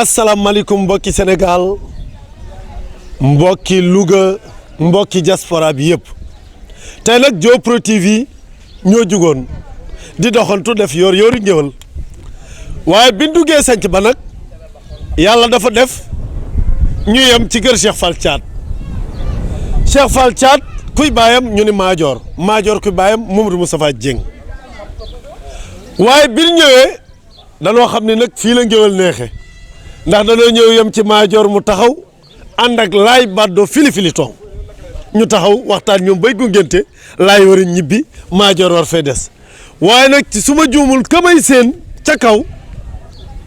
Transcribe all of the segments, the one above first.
asalaamaaleykum mbokki Sénégal mbokki Louga mbokki diaspora bi yëpp tey nag Dio Pro TV ñoo jugoon di doxantu def yoori ngéwal waaye bi ñu duggee sanc ba nag yàlla dafa def ñu yem ci kër Cheikh Fall Thiat Cheikh Fall Thiat kuy baayam ñu ni Maajoor kuy baayam Mamadou Moustapha Dieng waaye bi ñu ñëwee danoo xam ne nag fii la ngéwal neexe ndax dañoo ñëw yem ci Maajoor mu taxaw ànd ak laay baddo fili toog ñu taxaw waxtaan ñoom bay gungente laay war a ñibbi Maajoor war fay des waaye nag ci suma juumul kamay seen ca kaw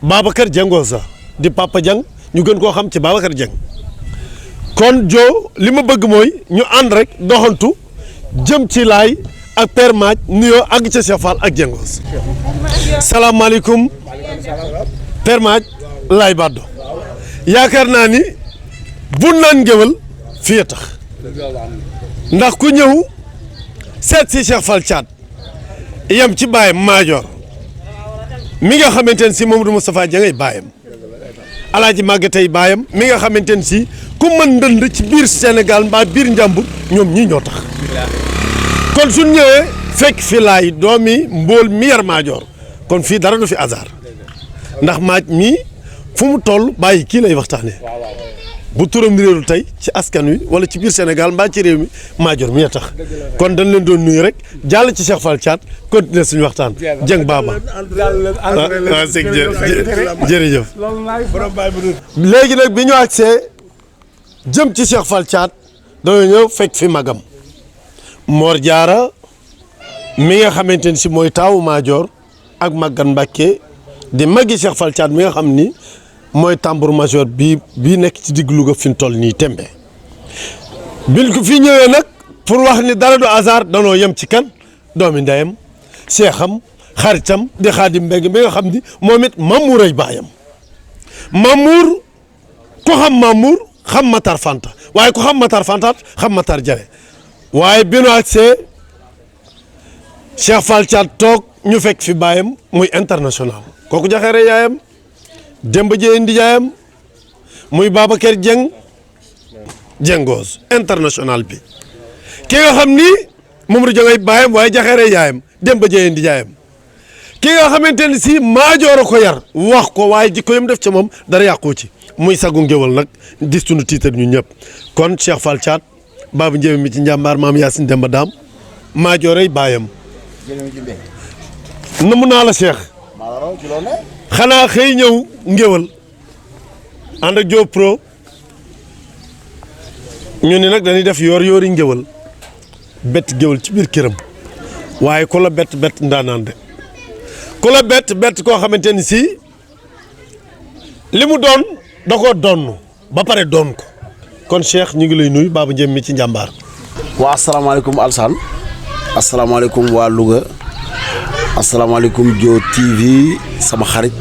Babacar Diengoo sax di Papa Dieng ñu gën koo xam ci Babacar Dieng kon Dio li ma bëgg mooy ñu ànd rek doxantu jëm ci laay ak Père Madj nuyoo àgg ca Cheikh Fall ak Diengos salaamaaleykum Père Madj laay baddo yaakaar naa ni bu naan ngéwal fii tax ndax ku ñëw seet si Cheikh Fall Thiat yem ci baayam Maajoor mi nga xamante ne si Mamadou Moustapha Dieng ay baayam alaaji màggatey baayam mi nga xamante ne si ku mën ndënd ci biir Sénégal mbaa biir njàmbur ñoom ñii ñoo tax kon suñ ñëwee fekk fi laay doomi mbóol mi yar Maajoor kon fii dara du fi hasard ndax maaj mii fu mu toll bàyyi kii lay waxtaane bu turam réeru tey ci askan wi wala ci biir Sénégal mbaa ci réew mi Maajoor mi a tax kon dañ leen doon nuyu rek jàll ci Cheikh Fall Thiat continuer suñu waxtaan Dieng Baba waaw sëñ jërëjëf léegi nag bi ñu agsee jëm ci Cheikh Fall Thiat dañoo ñëw fekk fi magam Mor Diarra mi nga xamante ni si mooy taawu Maajoor ak Maguette Mbacké di magi Cheikh Fall Thiat mi nga xam ni mooy tambour major bii nekk ci digg Louga fi mu toll nii tembe bil ko fi ñëwee nag pour wax ni dara du hasard danoo yem ci kan doomi ndeyam seexam xaritam di Xaadim Mbeng bi nga xam ni moom it Mamour ay baayam Mamour ku xam Mamour xam Matar Fanta waaye ku xam Matar Fanta xam Matar Jare waaye bi nu agsee Cheikh Fall Thiat toog ñu fekk fi baayam muy international kooku jaxeere yaayam Demba Dieng di yaayam muy Babacar Dieng Diengos international bi ki nga xam ni Mamadou Dieng ay baayam waaye jaxeere yaayam Demba Dieng di yaayam ki nga xamante ne si Maajoor a ko yar wax ko waaye jikko yam def ca moom dara yàqu ci muy sagu ngéwal nag di sunu tiitar ñu ñëpp kon Cheikh Fall Thiat Baba Njéeme mi ci njàmbaar maam Yaasin Demba Daam Maajoor ay baayam namu naa la Cheikh xanaa xëy ñëw ngéwal ànd ak Dio Pro ñu ni nag dañuy def yoori ngéwal bett géwal ci biir këram waaye ku la bett ndaanaan de ku la bett koo xamante ni si li mu doon da koo donn ba pare doon ko kon Cheikh ñu ngi lay nuyu Baba Njéeme mi ci njàmbaar waa asalaamaaleykum Alsaan asalaamaaleykum waa Louga asalaamaaleykum Dio TV sama xarit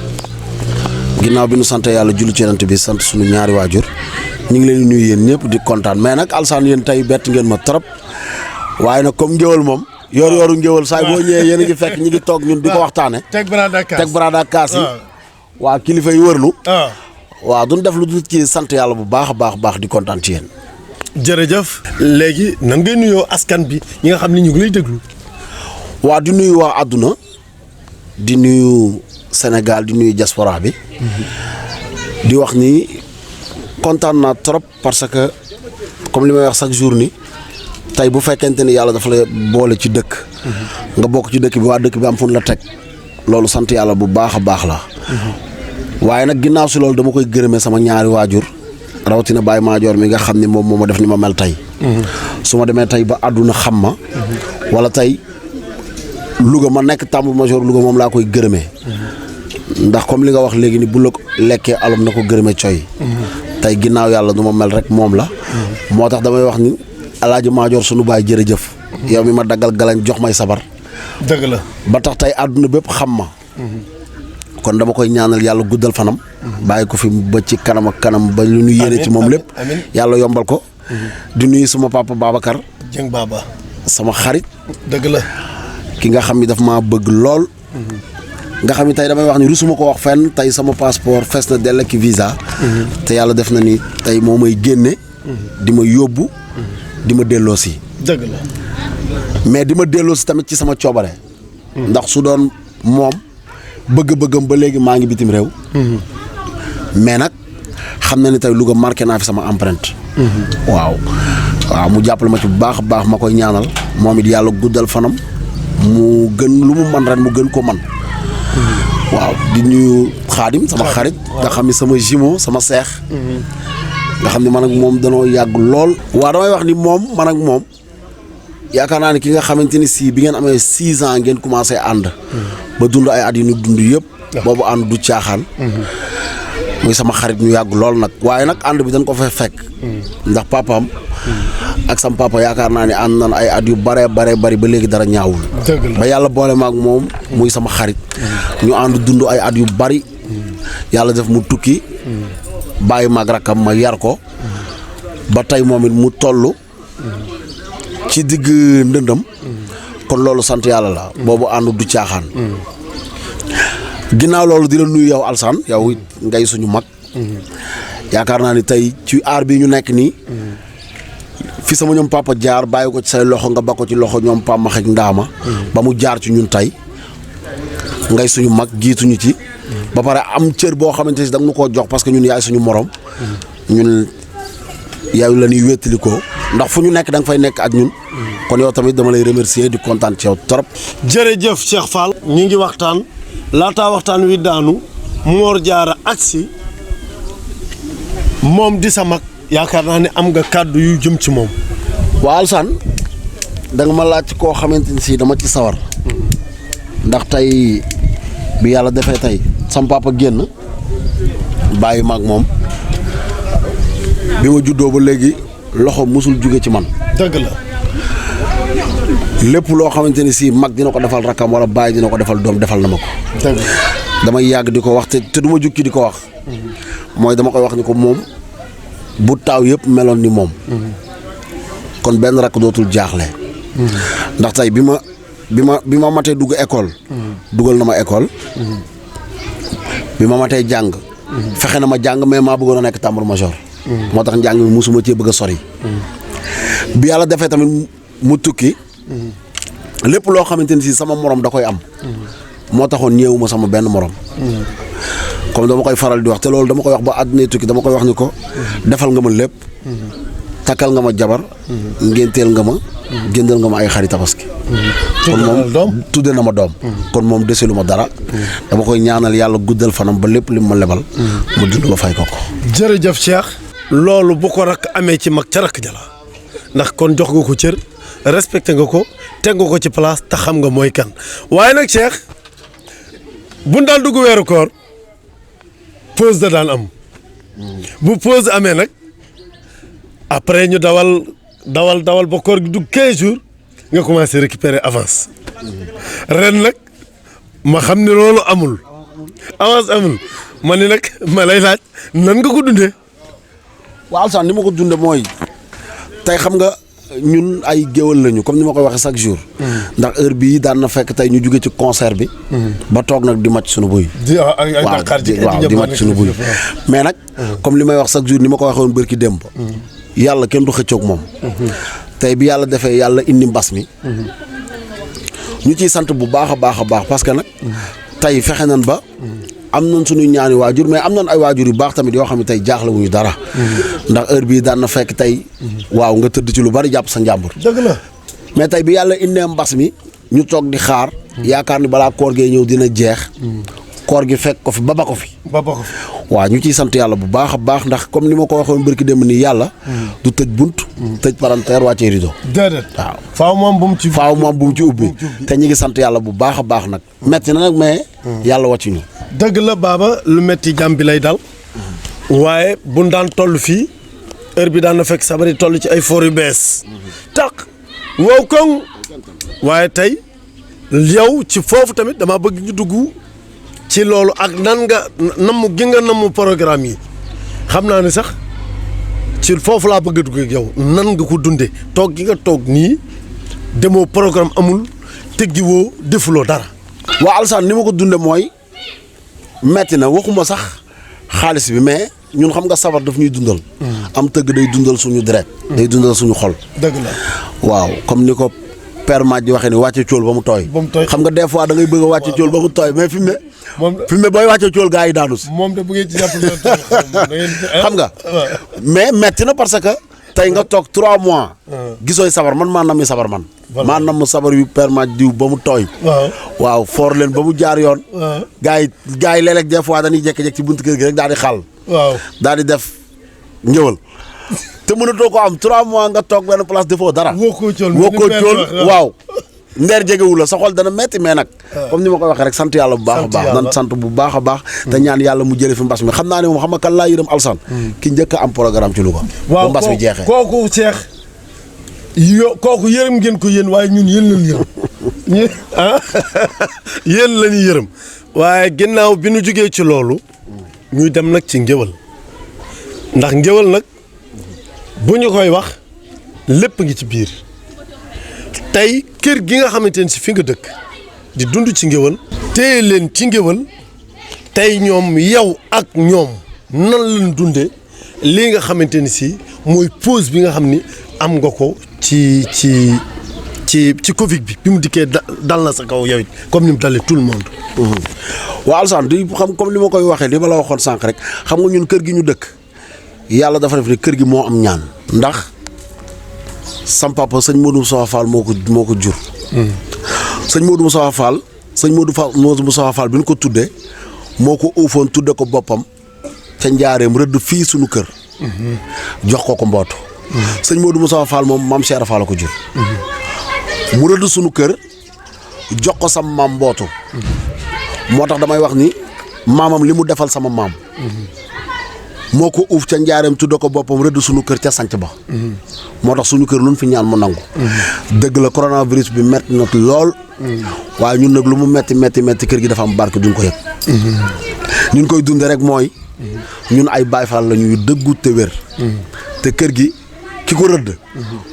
ginnaaw bi nu sant yàlla julli ci Yonent bi sant suñu ñaari waajur ñu ngi leen di nuyu yéen ñëpp di kontaan mais nag Alsaan yéen tey bett ngeen ma trop waaye nag comme ngéwal moom yooru ngéwal saay boo ñëwee yéen a ngi fekk ñi ngi toog ñun di ko waxtaane teg brada kaas yi waa kilifa yi wërlu waaw duñ def lu dul ci sant yàlla bu baax a baax di kontaan ci yéen jërëjëf léegi nan ngay nuyoo askan bi ñi nga xam ne ñu ngi lay déglu waa di nuyu waa àdduna di nuyu Sénégal di nuyu diaspora bi di wax ni kontaan naa trop parce que comme li may wax chaque jour ni tey bu fekkente ni yàlla dafa la boole ci dëkk nga bokk ci dëkk bi waa dëkk bi am fu la teg loolu sant yàlla bu baax a baax la waaye nag ginnaaw si loolu dama koy gërëmee sama ñaari waajur rawatina Baye Maajoor mi nga xam ni moom moo ma def ni ma mel tey su ma demee tey ba àdduna xam ma wala tey Louga ma nekk tambour major Louga moom laa koy gërëmee ndax comme li nga wax léegi ni bu la lekkee alom na ko gërëmee coy tey ginnaaw yàlla du ma mel rek moom la moo tax damay wax ni alaaji Maajoor sunu baay jërëjëf yow mi ma daggal galañ jox may sabar dëgg la ba tax tey àdduna bépp xam ma kon dama koy ñaanal yàlla guddal fanam bàyyi ko fi ba ci kanam ak kanam ba lu ñu yéene ci moom lépp yàlla yombal ko di nuyu suma papa Babacar Dieng Baba sama xarit dëgg la ki nga xam ni daf maa bëgg lool nga xam ne tey damay wax ni rusuma ko wax fenn tey sama passeport fees na dell ki visa. te yàlla def na ni tey moo may génne. di ma yóbbu. di ma delloosi. dëgg la. mais di ma delloosi tamit ci sama coobare. ndax su doon moom bëgg-bëggam ba léegi maa ngi bitim réew. mais nag xam na ni tey Louga marqué naa fi sama empreinte. waaw mu jàppale ma ci bu baax a baax ma koy ñaanal moom it yàlla guddal fanam mu gën lu mu man ren mu gën ko man. waaw di nuyu Xaadim sama xarit. nga xam ni sama jumeau sama seex. nga xam ne man ak moom danoo yàgg lool. waaw damay wax ni moom man ak moom yaakaar naa ne ki nga xamante ni si bi ngeen amee 6 ans ngeen commencé ànd. ba dund ay at yu ñu dund yëpp. boobu ànd du caaxaan. muy sama xarit ñu yàgg lool nag waaye nag ànd bi dañ ko fay fekk. ndax papaam. ak sam papa yaakaar naa ne ànd nañ ay at yu bare bari ba léegi dara ñaawul. ba yàlla boole ma ak moom muy sama xarit. ñu ànd dund ay at yu bari. yàlla def mu tukki. bàyyi ma ak rakkam ma yar ko. ba tey moom it mu toll. ci digg ndëndam. kon loolu sant yàlla la. boobu ànd du caaxaan. ginnaaw loolu di la nuyu yow Alsaan yow ngay suñu mag. yaakaar naa ni tey ci aar bi ñu nekk nii. fi sama ñoom papa jaar bàyyi ko ci say loxo nga ba ko ci loxo ñoom Pam Max ak Ndaama. ba mu jaar ci ñun tey. ngay suñu mag jiituñu ci. ba pare am cër boo xamante ni da nga nu koo jox parce que ñun yaay suñu morom. ñun yow la ñuy wéttali ko ndax fu ñu nekk da nga fay nekk ak ñun. kon yow tamit dama lay remercier di kontaan ci yow trop. jërëjëf Cheikh Fall. ñu ngi waxtaan laataa waxtaan wi daanu Mor Diarra agsi moom di sa mag yaakaar naa ne am nga kàddu yu jëm ci moom. waaw Alsaan da nga ma laaj koo xamante ni si dama ci sawar. ndax tey bi yàlla defee tey sam papa génn bàyyi ma ak moom bi ma juddoo ba léegi loxo musul jóge ci man. dëgg la. lépp loo xamante ni si mag dina ko defal rakkam wala bàyyi dina ko defal doom defal na ma ko. dëgg damay yàgg di ko wax te du ma jukki di ko wax. mooy dama koy wax ni ko moom bu taaw yëpp meloon ni moom. kon benn rakk dootul jaaxle. ndax tey bi ma matee dugg école. dugal na ma école. bi ma matee jàng. fexe na ma jàng mais maa bëggoon a nekk tambour major. moo tax njàng mi musuma cee bëgg a sori. bi yàlla defee tamit mu tukki. lépp loo xamante ni si sama morom da koy am. moo taxoon ñëwuma sama benn morom. comme dama koy faral di wax te loolu dama koy wax ba àdduna tukki dama koy wax ni ko. defal nga ma lépp. takkal nga ma jabar. ngénteel nga ma. jëndal nga ma ay xari tabaski. kon moom tudde na ma doom. kon moom deselu ma dara. dama koy ñaanal yàlla guddal fanam ba lépp li ma lebal. mu dund ba fay ko ko. jërëjëf Cheikh. loolu bu ko rakk amee ci mag ca rakk jala ndax kon jox nga ko cër respecté nga ko teg nga ko ci place te xam nga mooy kan waaye nag Cheikh bu daan dugg weeru koor pause da daan am bu pause amee nag après ñu dawal ba koor gi dugg 15 jours nga commencé récupérer avance ren nag ma xam ne loolu amul avance amul ma ni nag ma lay laaj nan nga ko dundee. waaw Alsaan ni ma ko dunde mooy tey xam nga ñun ay géwal lañu comme ni ma koy waxee chaque jour. ndax heure bii daan na fekk tey ñu jóge ci concert bi. ba toog nag di màcc suñu buy. waaw di màcc suñu buy mais nag. comme li may wax chaque jour ni ma ko waxee woon bërki démb. yàlla kenn du xëccoog moom. tey bi yàlla defee yàlla indi mbas mi. ñu ciy sant bu baax a baax parce que nag. tey fexe nañ ba. am nañ suñu ñaani waajur mais am nañ ay waajur yu baax tamit yoo xam ne tey jaaxle wuñu dara. ndax heure bii daan na fekk tey waaw nga tëdd ci lu bari jàpp sa njàmbur. dëgg la. mais tey bi yàlla indee mbas mi ñu toog di xaar. yaakaar ni balaa koor gee ñëw dina jeex. koor gi fekk ko fi ba ko fi. waaw ñu ciy sant yàlla bu baax a baax ndax comme ni ma ko waxoon barki dem nii yàlla. du tëj bunt. tëj palanteer wàccee rideau. déedéet waaw. faaw moom bu mu ci ubbi. te ñu ngi sant yàlla bu baax a baax nag. metti na nag mais. yàlla wàcc ñu. dëgg la baaba lu metti jàmm bi lay dal. waaye bu daan toll fii heure bi daan na fekk sabari toll ci ay for yu bees. tax wow koŋ. waaye tey yow ci foofu tamit dama bëgg ñu dugg ci loolu ak nan nga namm programme yi xam naa ne sax ci foofu laa bëgg a dugg ak yow nan nga ko dundee toog gi nga toog nii demoo programme amul teggi woo defuloo dara. waa Alassane ni ma ko dunde mooy metti na waxuma sax xaalis bi mais ñun xam nga sabar daf ñuy dundal. am tëgg day dundal suñu deret. day dundal suñu xol. dëgg la waaw comme ni ko père Madj waxee ni wàcce cool ba mu tooy. xam nga des fois da ngay bëgg a wàcce cool ba mu tooy mais fi mu ne booy wàcce cool gaa yi daanu si. moom de bu ngeen ci jàppale xam nga mais metti na parce que tey nga toog 3 mois. gisooy sabar man maa nam mi sabar man. maa nam sabar yu père Madj diw ba mu tooy. waaw foor leen ba mu jaar yoon. gaa yi léeg-léeg des fois dañuy jékki-jékki ci buntu kër gi rek daal di xàll. daal di def ngéwal te mënatoo ko am 3 mois nga toog benn place defoo dara. woo koo cool waaw. ndeer jegewu la sa xol dana metti mais nag. comme ni ma ko waxee rek sant yàlla bu baax a baax. nan sant bu baax a baax. te ñaan yàlla mu jëlee fi mbas mi xam naa ne moom xam nga kan laa yërëm Alassane. ki njëkk a am programme ci Louga. bu mbas mi jeexee kooku Cheikh kooku yërëm ngeen ko yéen waaye ñun yéen lañ yërëm. yéen la ñuy yërëm waaye ginnaaw bi nu jógee ci loolu. ñuy dem nag ci ngéwal ndax ngéwal nag bu ñu koy wax lépp ngi ci biir tey kër gi nga xamante ne si fi nga dëkk di dund ci ngéwal téye leen ci ngéwal tey ñoom yow ak ñoom nan lañ dunde lii nga xamante ni si mooy pause bi nga xam ni am nga ko ci Covid bi mu dikkee dal na sa kaw yow it comme ni mu dalee tout le monde. waaw Alassane di xam comme li ma koy waxee li ma la waxoon sànq rek xam nga ñun kër gi ñu dëkk yàlla dafa def ne kër gi moo am ñaan. ndax sam papa sëñ Modou Moustapha Fall moo ko jur. sëñ Modou Moustapha Fall bi ñu ko tuddee moo ko uufoon tudde ko boppam ca njaareem rëdd fii suñu kër. jox ko mbootu. sëñ Modou Moustapha Fall moom maam Cheikh Fall la ko jur. mu rëdd suñu kër jox ko sama maam mbootu. moo tax damay wax ni maamam li mu defal sama maam. moo ko uuf ca njaareem tudde ko boppam rëdd suñu kër ca sanc ba. moo tax suñu kër lu ñu fi ñaan mu nangu. dëgg la coronavirus bi metti na lool. waaye ñun nag lu mu metti kër gi dafa am barke duñ ko yëg. ni ñu koy dundee rek mooy. ñun ay Baay Faal la ñuy dëggu te wér. te kër gi ki ko rëdd.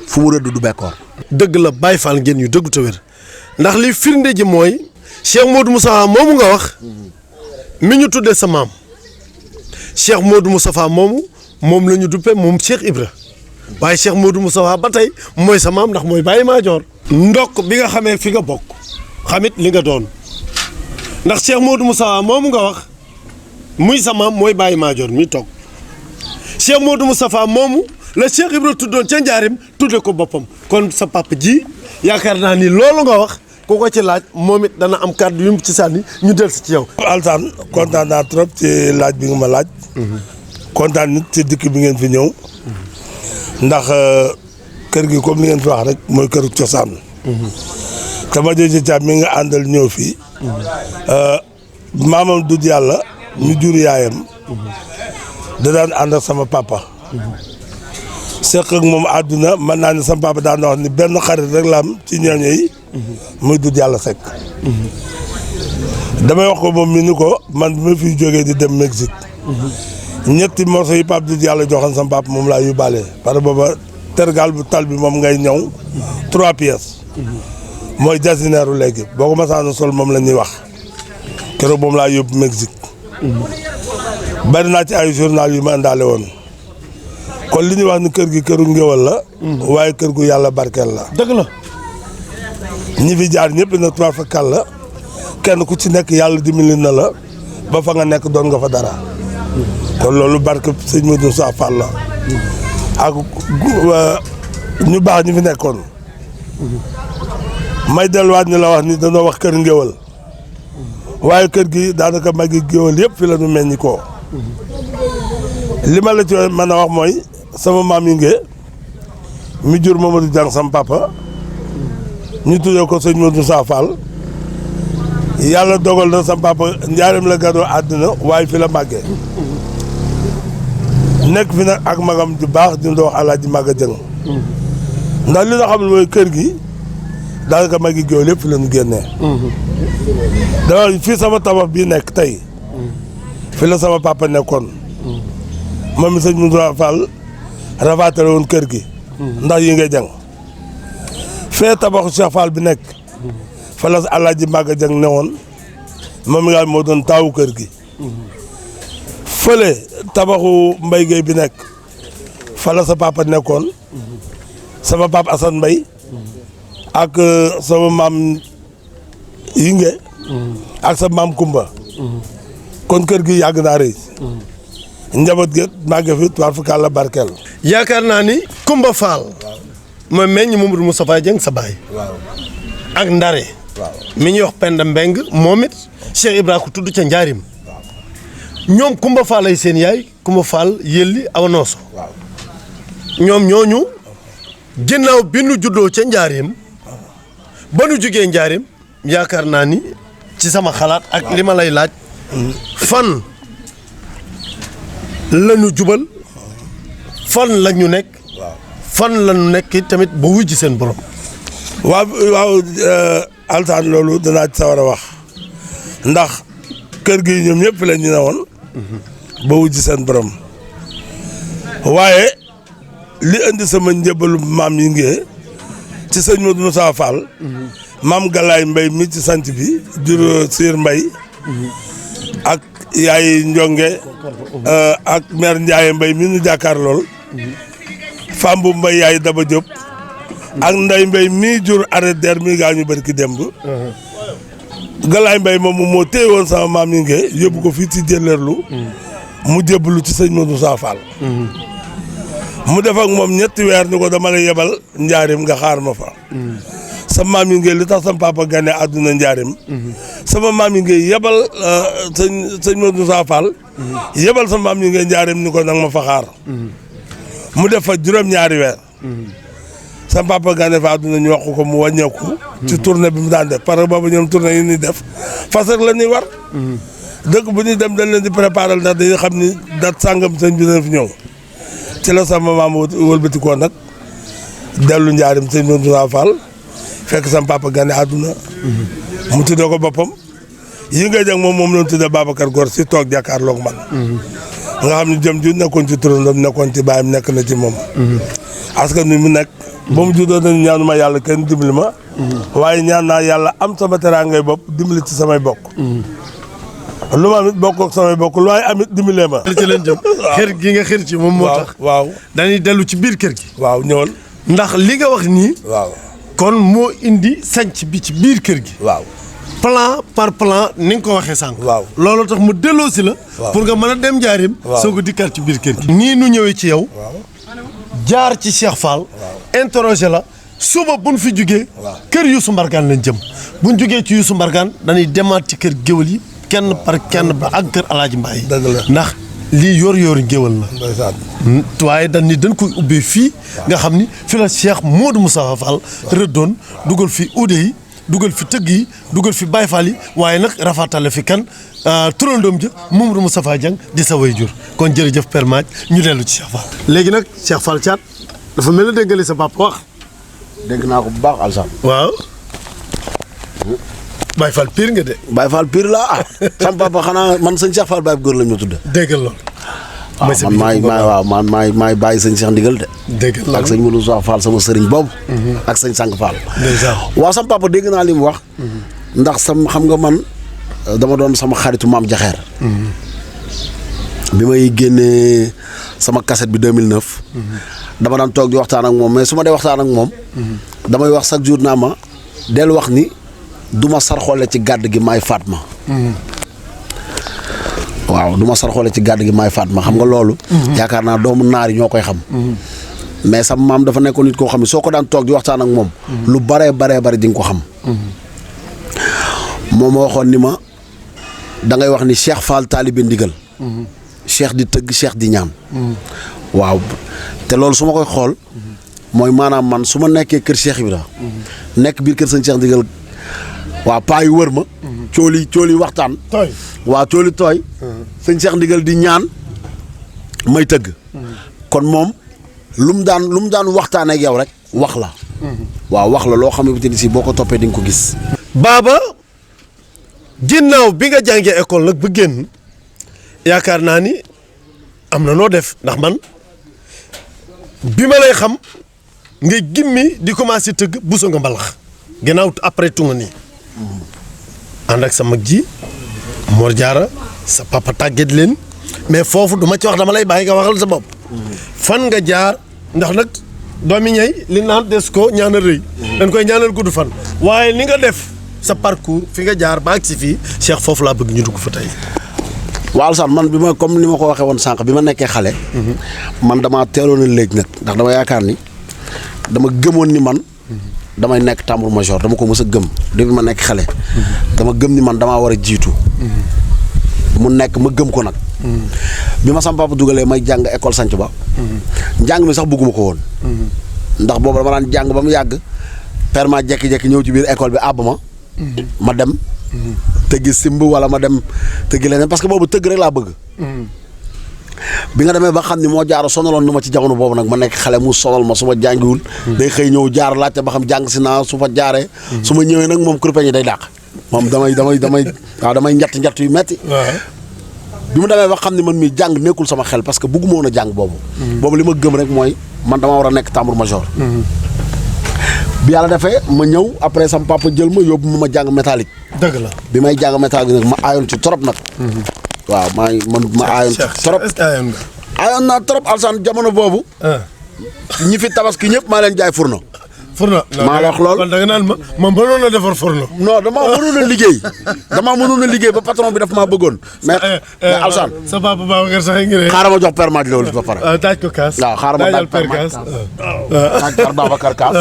fu mu rëdd du bekkoor. dëgg la Baay Faal ngeen yu dëggu te wér ndax li firnde ji mooy. Cheikh Modou Moustapha moomu nga wax mi ñu tuddee sa maam Cheikh Modou Moustapha moom la ñu duppee moom Cheikh Ibra waaye Cheikh Modou Moustapha ba tey mooy sa maam ndax mooy Baye Madior. ndokk bi nga xamee fi nga bokk xamit li nga doon ndax Cheikh Modou Moustapha moomu nga wax muy sa maam mooy Baye Madior mi toog Cheikh Modou Moustapha moomu la Cheikh Ibra tuddoon ca njaarim tudde ko boppam kon sa papa ji yaakaar naa ni loolu nga wax. ku ko ci laaj moom it dana am kàddu yu mu ci sànni ñu del si ci yow. Alassane kontaan naa trop ci laaj bi nga ma laaj. kontaan nit ci dikk bi ngeen fi ñëw. ndax kër gi comme li ngeen fi wax rek mooy këru cosaan. te ma jëjë caab mi nga àndal ñëw fii. maamam dud yàlla. ñu jur yaayam. da daan ànd ak sama papa. seq ak moom àdduna mën naa ne sama papa daan na wax ni benn xarit rek la am ci ñooñu yi. muy dud yàlla sekk. damay wax ko moom mi ni ko man bi ma fiy jógee di dem Mexique. ñetti morceaux yi Pape dud yàlla joxoon sama papa moom laa yóbbaale parce que booba tergal bu tal bi moom ngay ñëw 3 pièces. mooy jasineeru léegi boo ko masaana sol moom la ñuy wax keroog moom laa yóbbu Mexique. bari naa ci ay journal yu ma indaale woon. kon li ñuy wax ni kër gi këru ngéwal la. waaye kër gu yàlla barkeel la. dëgg la. ñi fi jaar ñëpp na trois fa kàll la kenn ku ci nekk yàlla dimbali na la ba fa nga nekk doon nga fa dara. kon loolu barke sëñ Modou Moustapha Fall la. ak ñu baax ñi fi nekkoon. may delluwaat ni la wax ni dañoo wax kër ngéwal. waaye kër gi daanaka magi géwal yëpp fi la ñu meññi koo. li ma la ci mën a wax mooy sama maam yi ngee mi jur Mamadou Diang sama papa ñu tuddee ko sëñ Modou Moustapha Fall yàlla dogal na sama papa njaareem la gadoo àddina waaye fi la màggee nekk fi nag ak magam ju baax di wax Alaaji Maga Dieng ndax li nga xam ne mooy kër gi daanaka magi géwal yëpp fi la ñu génnee dama fii sama tabax bii nekk tey fi la sama papa nekkoon moom mi sëñ Moustapha Fall rafatale woon kër gi ndax yi ngay jàng fee tabaxu Cheikh Fall bi nekk fa la Alaaji Maga Dieng ne woon moom nga moo doon taawu kër gi. fële tabaxu Mbaye Gueye bi nekk fa la sa papa nekkoon sama papa Assane Mbaye ak sama maam Yinge ak sa maam Kumba kon kër gi yàgg naa rëy njaboot gi màgge fi tubaar fu kàlla barkeel. yaakaar naa ni Kumba Fall mooy meññ Mamadou Moustapha Dieng sa baay ak Ndare mi ñuy wax Penda Mbeng moom it Cheikh Ibrahima tudd ca Njaarim ñoom Kumba Fall ay seen yaay Kumba Fall yëlli awa nooso ñoom ñooñu ginnaaw bi nu juddoo ca Njaarim ba nu jógee Njaarim yaakaar naa ni ci sama xalaat ak li ma lay laaj fan la ñu jubal fan la ñu nekk fan la ñu nekk tamit ba wujji seen borom. waaw Alsaan loolu danaa ci sawar a wax ndax kër gi ñoom ñëpp la ñu ne woon ba wujji seen borom waaye li indi sama njëbalu maam yi ngee ci sëñ Modou Moussa Fall maam Galaay Mbay mi ci sant bi jur Siir Mbay ak yaay Njonge ak mère Ndiaye Mbay mi nu jàkkaar lool femme bu Mbay yaay Daba Diop ak Nday Mbay mii jur arrêt der mi gaa ñu bari ki demb Galaay Mbay moom moo téye woon sama maam yi ngee yóbbu ko fii ci jëleerlu mu jébbalu ci sëñ Modou Moussa Fall mu def ak moom ñetti weer ni ko dama lay yebal njaarim nga xaar ma fa sama maam yi ngeen li tax sama papa gane àdduna njaarim sama maam yi ngeen yebal sëñ Modou Moussa Fall yebal sama maam yi ngeen njaarim ni ko nag ma fa xaar mu def fa juróom-ñaari weer sama papa gane fa àdduna ñu wax ko mu wàññeeku ci tournée bi mu daan def parce que boobu ñoom tournée yi ñuy def fas rek la ñuy war dëkk bu ñuy dem dañ leen di préparer ndax dañuy xam ni dat sàngam sëñ bi dana fi ñëw ci la sama maam wëlbatikoo nag dellu njaarim sëñ Modou Moussa Fall fekk sama papa gane àdduna mu tuddee ko boppam yi ngay jàng moom lañ tuddee Babacar Góor si toog jàkkaarloog man nga xam ne jëm ju nekkoon ci turandam nekkoon ci baayam nekk na ci moom askan wi mu nekk ba mu juddoo nañu ñaanu ma yàlla kenn dimbali ma waaye ñaan naa yàlla am sama teraangay bopp dimbali ci samay bokk lu ma amit bokk ak samay bokk lu waaye amit dimbalee ma ci leen jëm xër gi nga xër ci moom moo tax waaw dañuy dellu ci biir kër gi waaw ñëwal ndax li nga wax nii waaw kon moo indi sanc bi ci biir kër gi waaw plan par plan ni nga ko waxee sànq waaw loolu tax mu delloo si la pour nga mën a dem njaarim soo ko dikkaat ci biir kër gi nii nu ñëwee ci yow jaar ci Cheikh Fall interroger la suba buñ fi jugee kër Youssou Mbargane lañ jëm buñ jugee ci Youssou Mbargane dañuy demaat ci kër géwël yi kenn par kenn ba ak kër Alaaji Mbaay ndax lii yor géwël la waaye dañ koy ubbee fii nga xam ni fi la Cheikh Modou Moussa Fall rëddoon dugal fi uude yi dugal fi tëgg yi dugal fi Baye Fall yi waaye nag rafatale fi kan turandoom ja Mamadou Moustapha Dieng di sa waajur kon jërëjëf Père Madj ñu dellu ci Cheikh Fall. léegi nag Cheikh Fall Thiat dafa mel ne dégg sa papa wax. dégg naa ko bu baax Alsaan. waaw. Baye Fall pire nga de. Baye Fall pire la ah. sama papa xanaa man sëñ Cheikh Fall Baye Góor lañ ma tudde. déggal loolu. man maay bàyyi sëñ Cheikh Ndigal de. déggal loolu ak sëñ Modou Moussa Fall sama sëriñ boobu. ak sëñ Sang Fall. waaw sama papa dégg naa li mu wax. ndax xam nga man dama doon sama xaritu maam Jaxeer. bi may génnee sama cassette bi 2009. dama daan toog di waxtaan ak moom mais su ma dee waxtaan ak moom. damay wax chaque jour naa ma del wax ni du ma sarxoole ci gàdd gi maay Fatma. waaw du ma sarxoole ci gàdd gi maay Fatma xam nga loolu. yaakaar naa doomu naar yi ñoo koy xam. mais sama maam dafa nekkoon nit koo xam ne soo ko daan toog di waxtaan ak moom. lu baree bari di nga ko xam. moom ma waxoon ni ma da ngay wax ni Cheikh Fall taalibe ndigal. Cheikh di tëgg Cheikh di ñaan. waaw te loolu su ma koy xool. mooy maanaam man su ma nekkee kër Cheikh Ibra nekk biir kër sëñ Cheikh Ndigal waaw paa yi wër ma. cooli waxtaan. tooy waaw cooli tooy. sëñ Cheikh Ndigal di ñaan may tëgg. kon moom lu mu daan waxtaan ak yow rek wax la. waaw wax la loo xamante ni si boo ko toppee di nga ko gis. Baba ginnaaw bi nga jàngee école nag ba génn yaakaar naa ni am na noo def ndax man bi ma lay xam. nga gimmi di commencé tëgg buso nga mbalax ginnaaw après tunga nii ànd ak sa mag ji Mor Diarra sa papa tàggat leen mais foofu du ma ci wax dama lay bàyyi nga waxal sa bopp. fan nga jaar ndax nag doomi ñey li naan des ko ñaanal rëy. dañ koy ñaanal gudd fan. waaye ni nga def sa parcours fi nga jaar ba ak si fii Cheikh foofu laa bëgg ñu dugg fa tey. waaw Alassane man bi ma comme ni ma ko waxee woon sànq bi ma nekkee xale. man damaa teeloon a léegi nag ndax dama yaakaar ni dama gëmoon ni man. damay nekk tambour major dama ko mës a gëm depuis ma nekk xale. dama gëm ni man damaa war a jiitu. mu nekk ma gëm ko nag. bi ma sama papa dugalee may jàng école sanc ba. njàng mi sax bëgguma ko woon. ndax boobu dama daan jàng ba mu yàgg. père ma jekki-jekki ñëw ci biir école bi àbb ma. ma dem. tëggi simb wala ma dem tëggi leneen parce que boobu tëgg rek laa bëgg. bi nga demee ba xam ni moo jaaro sonaloon nu ma ci jamono boobu nag ma nekk xale mu sonal ma su ma jàngiwul. day xëy ñëw jaar laajte ba xam jàng si naa su fa jaaree. su ma ñëwee nag moom kurpeñ yi day dàq. moom damay njatt yu metti bi mu demee ba xam ni man mii jàng nekkul sama xel parce que bëgguma woon a jàng boobu. boobu li ma gëm rek mooy man dama war a nekk tambour major. bi yàlla defee ma ñëw après sama papa jël ma yóbbu ma jàng métallique. dëgg la bi may jàng métallique nag ma aayoon ci trop nag. waaw ma aayoon ci trop. aayoon naa trop Alassane jamono boobu. ñi fi tabaski ñëpp maa leen jaay fourneau. fourneau maa la wax lool kon da nga naan ma mënoon a defar fourneau. non damaa mënoon a liggéey. damaa mënoon a liggéey ba patron bi daf maa bëggoon. mais Alassane. sa papa Babacar sax ngi ne. xaaral ma jox père Madj loolu ba pare. taaj ko kaas. waaw xaaral ma taaj père kaas. taaj père Babacar kaas.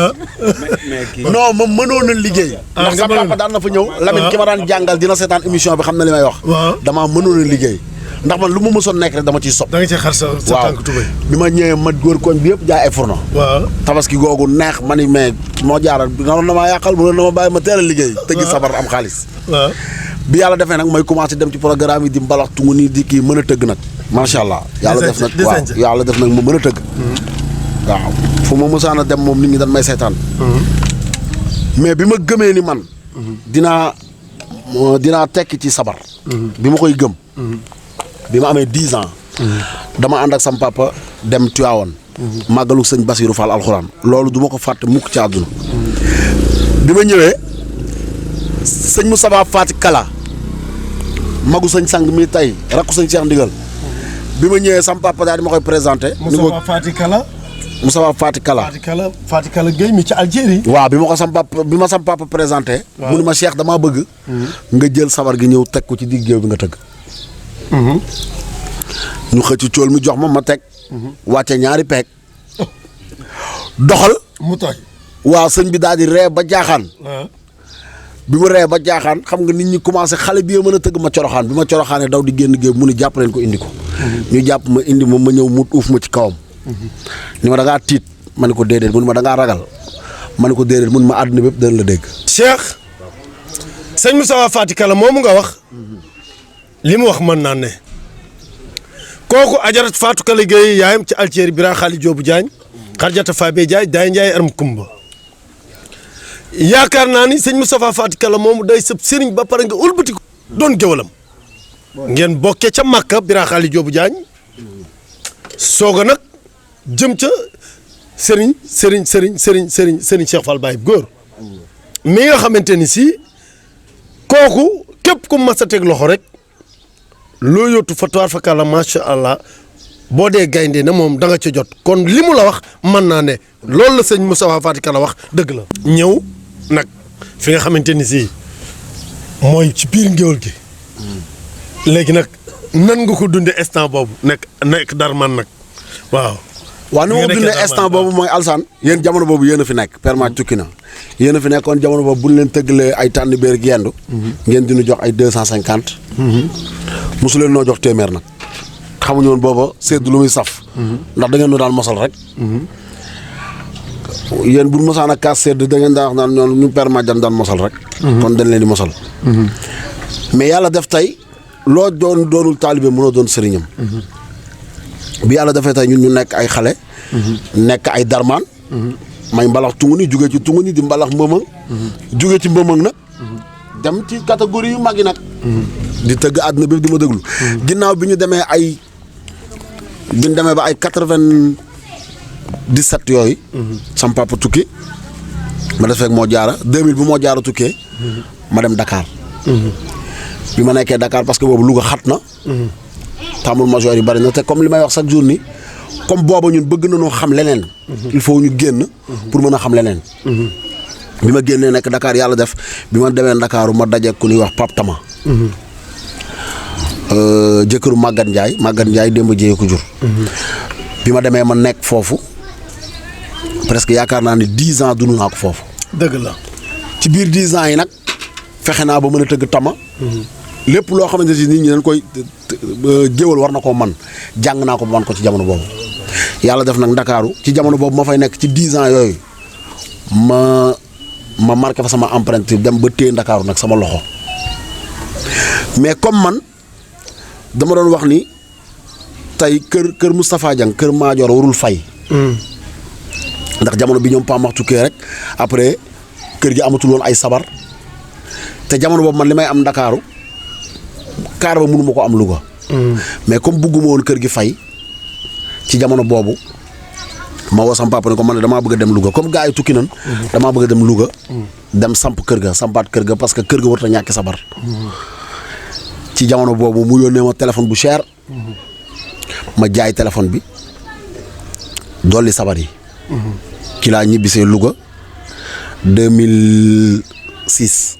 non ma mënoon a liggéey. ndax sa papa daan na fa ñëw. Lamine ki ma daan jàngal dina seetaan émission bi xam na li may wax. damaa mënoon a liggéey. ndax man lu ma mësoon nekk rek dama ciy sopp. da nga ci xar sa tànk tubéy. bi ma ñëwee ma góor koñ bi yëpp jaay ay fourneau. waaw tabaski googu neex ma ni mais moo jaaral naroon na maa yàqal mënoon na ma bàyyi ma teel a liggéey. tëggi sabar am xaalis. waaw bi yàlla defee nag may commencé dem ci programme yi di mbalax tungu nii di kii mën a tëgg nag. macha allah yàlla def nag waaw yàlla def nag ma mën a tëgg. waaw fu ma mësaan a dem moom nit ñi dañ may seetaan. mais bi ma gëmee ni man. dinaa tekki ci sabar. bi ma koy gëm. bi ma amee 10 ans. dama ànd ak sam papa dem Tivaouane. màggalu sëñ Basirou Fall alxuraan. loolu du ma ko fàtte mukk ci àdduna. bi ma ñëwee sëñ Moustapha Fati Kala magu sëñ sang mi tey rakku sëñ Cheikh Ndigal. bi ma ñëwee sam papa daal di ma koy présenté. Moustapha Fati Kala. Moustapha Fati Kala. Fati Kala Gueye mi ci Algérie. waaw bi ma sam papa présenté. mu ni ma Cheikh damaa bëgg. nga jël sabar gi ñëw teg ko ci digg géew bi nga tëgg. ñu xëcc cool mi jox ma teg. wàcce ñaari peeg. doxal. mu tooy. waaw sëñ bi daal di ree ba jaaxaan. bi mu ree ba jaaxaan xam nga nit ñi commencé xale bi mën a tëgg ma coroxaan bi ma coroxaanee daw di génn géew mu ni jàpp leen ko indi ko. ñu jàpp ma indi ma ñëw mu uuf ma ci kawam. ni ma da ngaa tiit ma ne ko déedéet mun ma da ngaa ragal ma ne ko déedéet mun ma àdduna bépp dana la dégg. Cheikh sëñ Moustapha Fati Kala moomu nga wax. li mu wax mën naa ne kooku ajarat Fatou Kala Gueye yaayam ci Algérie Bira Xaali Joobu Jaañ Xarjata Fabe Jaay Daay Njaay Aram Kumba yaakaar naa ni sëñ Moustapha Fati Kala moomu day sëb sëriñ ba pare nga ulbati ko doon géwalam ngeen bokkee ca Màkka Bira Xaali Joobu Jaañ sooga nag jëm ca sëriñ Cheikh Fall Baye góor mi nga xamante ni si kooku képp ku mas a teg loxo rek loo yóotu fa tuwaar fa kàlla macha allah boo dee gaynde na moom da nga ca jot kon li mu la wax mën naa ne loolu la sëñ Moustapha Fati Kala wax dëgg la. ñëw nag fi nga xamante ni si mooy ci biir ngéwël gi léegi nag nan nga ko dundee instant boobu nekk Darman nag waaw. waaw ni ma ko dundee instant boobu mooy Alassane yéen jamono boobu yéen a fi nekk Père Madj tukki na yéen a fi nekkoon jamono boobu bu ñu leen tëggalee ay tànn béer ak yendu ngeen dinu jox ay 250. mosu leen noo jox téeméer nag xamuñu woon booba seddu lu muy saf. ndax da ngeen nu daan mosal rek. yéen bu mosaan a kaas sedd da ngeen daan wax naan ñoom ñu Père Madj daan mosal rek. kon dañ leen di mosal. mais yàlla def tey loo doonul taalibe mënoo doon sëriñam. bi yàlla defee tey ñun ñu nekk ay xale. nekk ay darmaan. may mbalax tungu ni jugee ci tungu ni di mbalax mbëmëng. jugee ci mbëmëng nag. dem ci catégorie yu mag yi nag. di tëgg àdduna bi di ma déglu. ginnaaw bi ñu demee ba ay 97 yooyu. sam papa tukki. ma defee ak moo jaara 2000 bu moo jaara tukkee. ma dem Dakar. bi ma nekkee Dakar parce que boobu Louga xat na. tambour major yi bari na te comme li may wax chaque jour ni comme booba ñun bëgg nañoo xam leneen. il faut ñu génn. pour mën a xam leneen. bi ma génnee nekk Dakar yàlla def bi ma demee Ndakaaru ma daje ku ñuy wax Pape Tama. jëkkëru Maguette Ndiaye démb jëyee ko jur. bi ma demee ma nekk foofu presque yaakaar naa ne 10 ans dund naa ko foofu. dëgg la ci biir 10 ans yi nag fexe naa ba mën a tëgg tama. lépp loo xamante ni nit ñi dañ koy géwal war na koo man jàng naa ko ba man ko ci jamono boobu. yàlla def nag Ndakaaru ci jamono boobu ma fay nekk ci 10 ans yooyu ma marqué fa sama empreinte dem ba téye Ndakaaru nag sama loxo mais comme man dama doon wax ni tey kër Moustapha Dieng kër Madior warul fay. ndax jamono bi ñoom Pam tukkee rek après kër gi amatul woon ay sabar te jamono boobu man li may am Ndakaaru kaar ba mënu ma ko am Louga. mais comme bugguma woon kër gi fay ci jamono boobu ma woo sama papa ne ko man damaa bëgg a dem Louga comme gars yi tukki nan damaa bëgg a dem Louga. dem samp kër ga sampaat kër ga parce que kër ga warut a ñàkk sabar. ci jamono boobu mu yónnee ma téléphone bu cher. ma jaay téléphone bi dolli sabar yi. ci laa ñibbisee Louga 2006.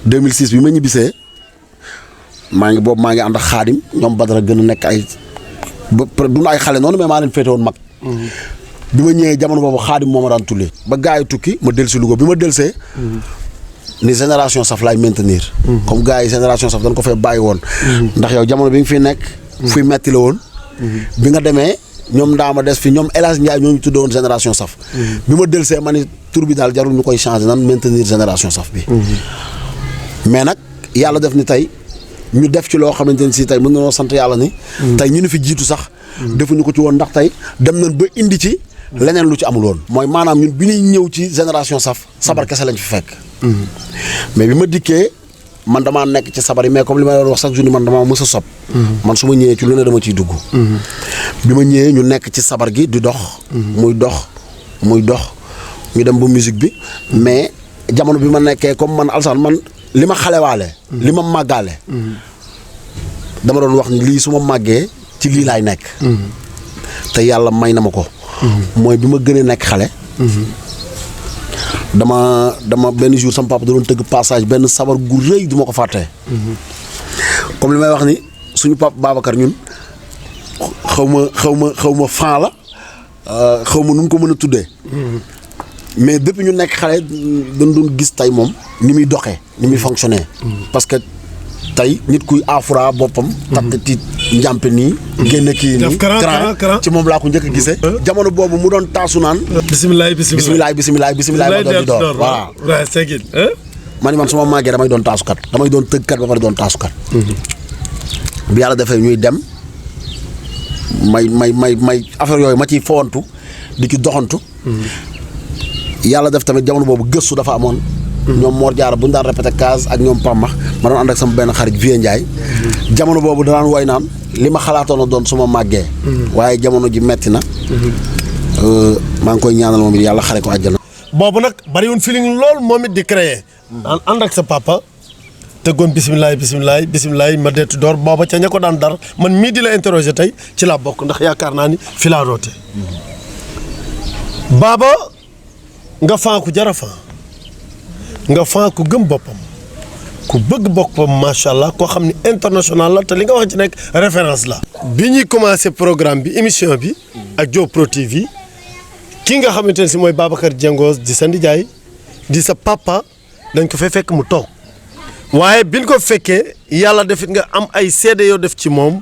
2006 bi ma ñibbisee maa ngi ànd ak Xaadim ñoom Badara gën a nekk ay du ay xale noonu mais maa leen féete woon mag. bi ma ñëwee jamono boobu Xaadim moo ma daan tullee ba gars yi tukki ma dellusi Louga bi ma dellusee. ni génération saf laay maintenir. comme gars yi génération saf dañ ko fee bàyyi woon. ndax yow jamono bi nga fi nekk. fuy metti la woon. bi nga demee ñoom Ndaama des fi ñoom El Hadj Ndiaye ñoo ñu tuddee woon génération saf. bi ma dellusee ma ni tur bi daal jarul ñu koy changer nan maintenir génération saf bi. mais nag yàlla def ni tey ñu def ci loo xamante ni si tey mën nañoo sant yàlla ni. tey ñu ni fi jiitu sax. defuñu ko ci woon ndax tey dem nañ ba indi ci. leneen lu ci amul woon. mooy maanaam ñun bi ñuy ñëw ci génération saf. sabar kese lañ fi fekk. mais bi ma dikkee man damaa nekk ci sabar yi mais comme li ma doon wax chaque jour ni man damaa mës a sob. man su ma ñëwee ci lu ne dama ciy dugg. bi ma ñëwee ñu nekk ci sabar gi di dox. muy dox ñu dem ba musique bi mais jamono bi ma nekkee comme man Alsaan man li ma xalewaale. li ma màggaale. dama doon wax ni lii su ma màggee ci lii laay nekk. te yàlla may na ma ko. mooy bi ma gënee nekk xale. dama benn jour sama papa da doon tëgg passage benn sabar gu rëy du ma ko fàttee. comme li may wax ni suñu papa Babacar ñun xaw ma fan la xaw ma nu mu ko mën a tuddee. mais depuis ñu nekk xale dañ doon gis tey moom ni muy doxee ni muy fonctionner. parce que tey nit kuy afra boppam. takk ci njàmpe nii. génne kii nii cran ci moom laa ko njëkk a gisee. jamono boobu mu doon taasu naan. bisimilah ma doon di door voilà. man su ma màggee damay doon taasukat damay doon tëggkat ba pare doon taasukat. bi yàlla defee ñuy dem may affaire yooyu ma ciy fowantu di ci doxantu. yàlla def tamit jamono boobu gëstu dafa amoon. ñoom Mor Diarra bu ñu daan répété case ak ñoom Pamax ma doon ànd ak sama benn xarit Vieux Ndiaye. jamono boobu danaan woy naan li ma xalaatoon a doon su ma màggee. waaye jamono ji metti na. maa ngi koy ñaanal moom it yàlla xare ko àjjana. boobu nag bariwul feeling lool moom it di créer. ànd ak sa papa. tëggoon bisimilah ma deetu door booba ca ña ko daan dar man mii di la interroger tey ci laa bokk ndax yaakaar naa ni fi laa roote. baaba nga faa ku jara faa nga faa ku gëm boppam ku bëgg boppam macha allah koo xam ni international la te li nga wax ci nekk référence la. bi ñuy commencé programme bi émission bi ak Diop Pro TV ki nga xamante ne si mooy Babacar Diengos di sa ndijaay di sa papa dañ ko fay fekk mu toog waaye biñ ko fekkee yàlla defit nga am ay seede yoo def ci moom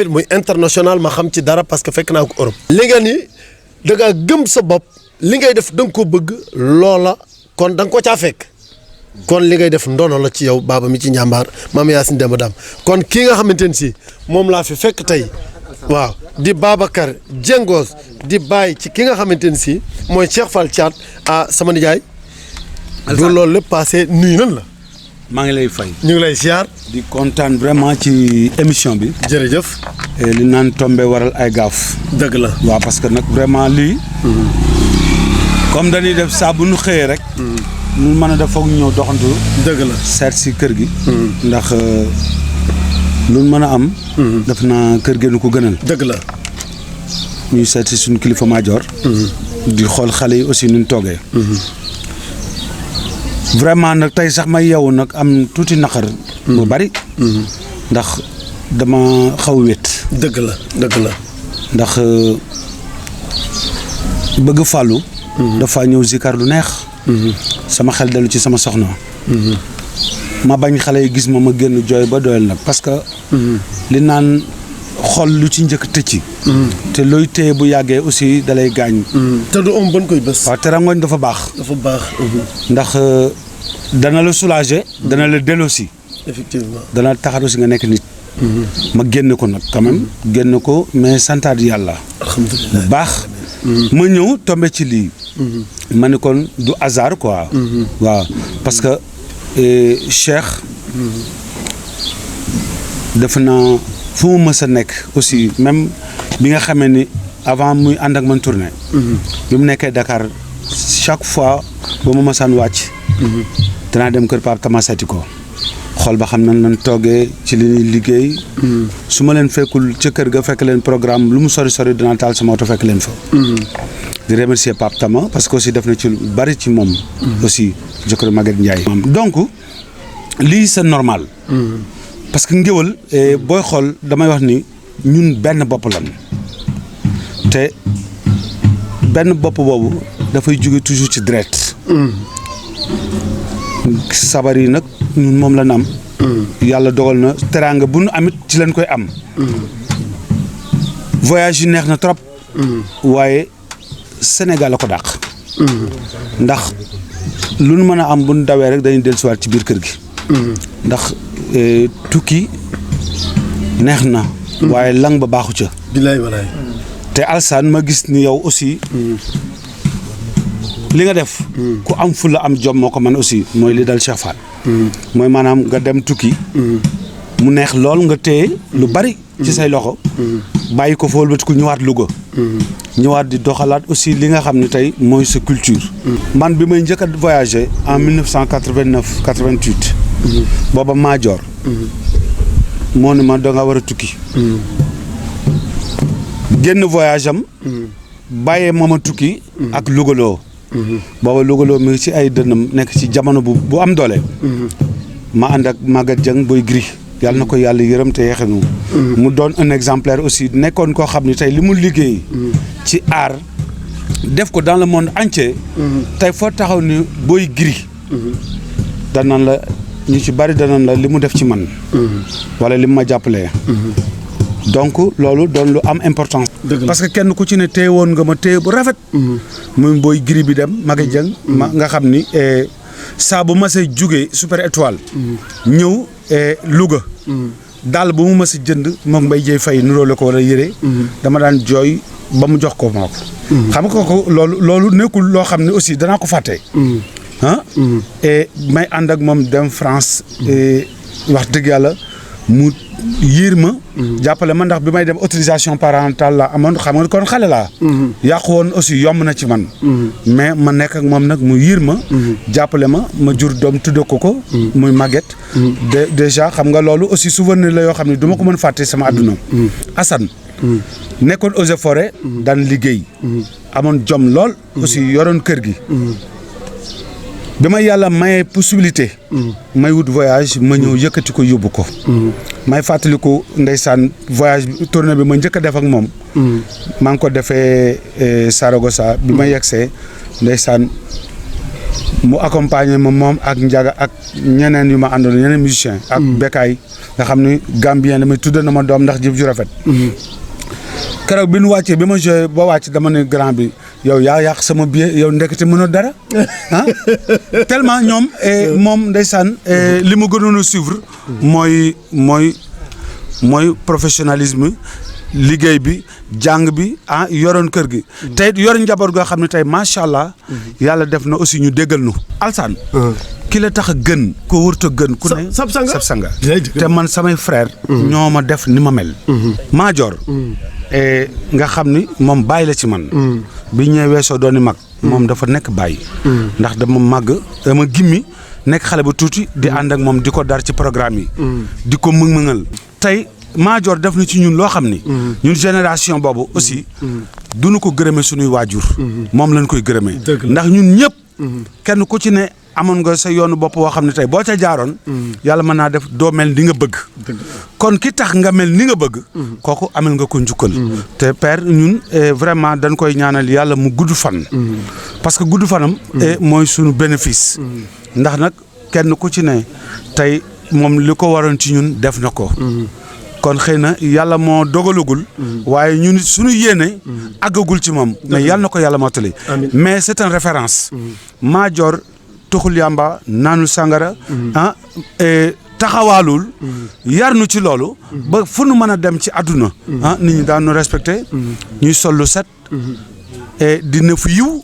it muy international ma xam ci dara parce que fekk naa ko Europe. li nga ni da ngaa gëm sa bopp li ngay def da nga ko bëgg loola kon da nga ko caa fekk kon li ngay def ndono la ci yow baaba mi ci njàmbaar maam Yacine Demba Dame kon kii nga xamante ne si moom laa fi fekk tey waaw di Babacar Diengos di bàyyi ci ki nga xamante ne si mooy Cheikh Fall Thiat sama nijaay. bu loolu lépp passé nuyu nan la. maa ngi lay fay. ñu ngi lay ziar. di kontaan vraiment ci émission bi. jërëjëf. li naan tombé waral ay gaaf. dëgg la. waaw parce que nag vraiment lii. comme dañuy def saa bu nu xëyee rek. lu mën a def foog ñëw doxantu. dëgg la seet si kër gi. ndax lu mën a am. def naa kër gi nu ko gënal. dëgg la. ñuy seet si suñu kilifa maajoor. di xool xale yi aussi nuñ toogee. vraiment nag tey sax may yeewu nag am tuuti naqar. bu bari. ndax dama xaw a wét. dëgg la dëgg la. ndax bëgg fàllu. dafa ñëw zikar lu neex. sama xel dellu ci sama soxna. ma bañ xale yi gis ma génn jooy ba doyal nag parce que. li naan xol lu ci njëkk tëcc. te looy téye bu yàggee aussi dalay gaañ. te du om ban koy bés. waaw te rangoñ dafa baax. dafa baax. ndax dana la soulager. dana la delloosi. effectivement dana taxaat aussi nga nekk nit. ma génn ko nag quand même génn ko mais santaat yàlla. alhamdulilah bu baax. ma ñëw tombé ci lii. ma ne kon du hasard quoi. waaw parce que Cheikh. def naa fu mu mës a nekk aussi même bi nga xamee ni avant muy ànd ak man tournée. bi mu nekkee Dakar chaque fois ba ma mësaan wàcc. danaa dem kër Pape Tama seeti ko xool ba xam nan lañ toogee ci li ñuy liggéey. su ma leen fekkul ca kër ga fekk leen programme lu mu sori sori dinaa taal sama oto fekk leen fa. di remercier Pape Tama parce que aussi def na ci lu bari ci moom. aussi jëkkër Maguette Ndiaye. donc lii c'est normal. parce que ngéwal booy xool damay wax ni ñun benn bopp lan te benn bopp boobu dafay jóge toujours ci deret. sabar yi nag ñun moom la ñu am. yàlla dogal na teraanga bu nu amit ci lañ koy am. voyage yi neex na trop. waaye Sénégal la ko dàq. ndax lu nu mën a am bu nu dawee rek dañuy dellusiwaat ci biir kër gi. ndax tukki neex na. waaye lang ba baaxu ca. bilaay walaay. te Alsaan ma gis ni yow aussi. li nga def. ku am fulla am jom moo ko man aussi mooy li dal Cheikh Fall. mooy maanaam nga dem tukki. mu neex lool nga téye lu bari. ci say loxo. bàyyi ko fa wëlbatiku ñëwaat Louga. ñëwaat di doxalaat aussi li nga xam ne tey mooy sa culture. man bi may njëkk a voyager en 1989 88. booba Maajoor. moo ne ma danga war a tukki. génn voyage am. bàyyee ma tukki. ak Lougaloo. booba Lougaloo mi ngi ci ay dënnam nekk ci jamono bu am doole. ma ànd ak Maguette Dieng Boy Gris yàlla na ko yàlla yërëm te yeexenu mu doon un exemplaire aussi nekkoon koo xam ne tey li mu liggéey. ci art def ko dans le monde entier. tey foo taxaw ni Boy Gris. danaan la ñu ci bari danaan la li mu def ci man. wala li mu ma jàppalee. donc loolu doon lu am importance. parce que kenn ku ci ne téye woon nga ma téye bu rafet. muy Boy Gris bi dem Maguette Dieng ma nga xam ni saa bu ma see jugee Super Étoile. ñëw Louga. daal bu mu ma si jënd moom Mbaye Dieye Faye nuróole ko wala yére. dama daan jooy ba mu jox ko maa ko. xam nga ko loolu nekkul loo xam ne aussi danaa ko fàtte. et may ànd ak moom dem France. wax dëgg yàlla mu yiir ma. jàppale ma ndax bi may dem autorisation parentale la amoon xam nga kon xale laa. yàqu woon aussi yomb na ci man. mais ma nekk ak moom nag mu yiir ma. jàppale ma jur doom tudde ko. muy Maguette. déjà xam nga loolu aussi souvenir la yoo xam ne du ma ko mën fàtte sama àdduna. Assane. nekkoon eaux et forêt. daan liggéey. amoon jom lool. aussi yoroon kër gi. bi ma yàlla mayee possibilité. may wut voyage ma ñëw yëkkati ko yóbbu ko. may fàttaliku ndeysaan voyage bi tournée bi ma njëkk a def ak moom. maa ngi ko defee Saragossa bi ma yegsee ndeysaan mu accompagner ma moom ak Ndiaga ak ñeneen yu ma àndoon ñeneen musicien ak Bekay nga xam ni Gambien damay tudd na ma doom ndax jëf ju rafet. keroog bi nu wàccee bi ma joué ba wàcc dama ne grand bi yow yaa yàq sama billet yow ndekete mënoo dara ah tellement ñoom moom ndeysaan li mu gënoon a suivre mooy professionnalisme liggéey bi jàng bi yoroon kër gi. tey yor njaboot goo xam ne tey macha allah. yàlla def na aussi ñu déggal nu. Alsaan. ki la tax a gën ko wërta gën. ku ne sab sanga te man samay frère. ñoo ma def ni ma mel. Maajoor. nga xam ni moom bàyyi la ci man. bi ñëwee weesoo dooni mag moom dafa nekk bàyyi ndax dama gimmi nekk xale bu tuuti di ànd ak moom di ko dar ci programme yi di ko mëng-mëngal tey Madior def na ci ñun loo xam ni ñun génération boobu aussi duñu ko gërëmee suñuy waajur moom lañ koy gërëmee ndax ñun ñëpp kenn ku ci ne amoon nga sa yoonu bopp woo xam ne tey boo ca jaaroon yàlla mën naa def doo mel ni nga bëgg kon ki tax nga mel ni nga bëgg kooku amel nga ko njukkal te père ñun vraiment dañ koy ñaanal yàlla mu gudd fan parce que gudd fanam mooy suñu bénéfice ndax nag kenn ku ci ne tey moom li ko waroon ci ñun def na ko kon xëy na yàlla moo dogalagul waaye ñun suñu yéene àggagul ci moom mais yàlla na ko yàlla mottali mais c'est une référence Madior tuxul yàmba naanul sàngara taxawaalul yar nu ci loolu ba fu nu mën a dem ci àdduna nit ñi daan nu respecté ñuy sol lu set dina fu yiw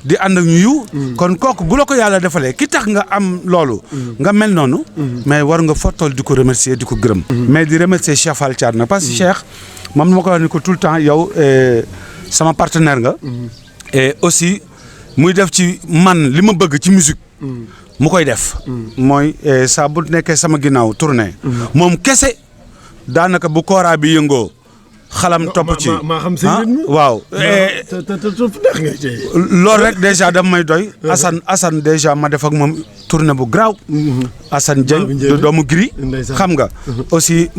di ànd ak ñu yiw kon kooku bu la ko yàlla defalee ki tax nga am loolu nga mel noonu mais war nga fottool di ko remercier di ko gërëm mais di remercier Cheikh Fall Thiat na parce que Cheikh moom ma ko wax ni ko tout le temps yow sama partenaire nga et aussi muy def ci man li ma bëgg ci musique mu koy def mooy saa bu nekkee sama ginnaaw tournée moom kese daanaka bu kooraa bi yëngoo xalam topp ci waaw loolu rek déjà daf may doy Assane déjà ma def ak moom tournée bu graaw Assane Dieng de doomu Gris xam nga aussi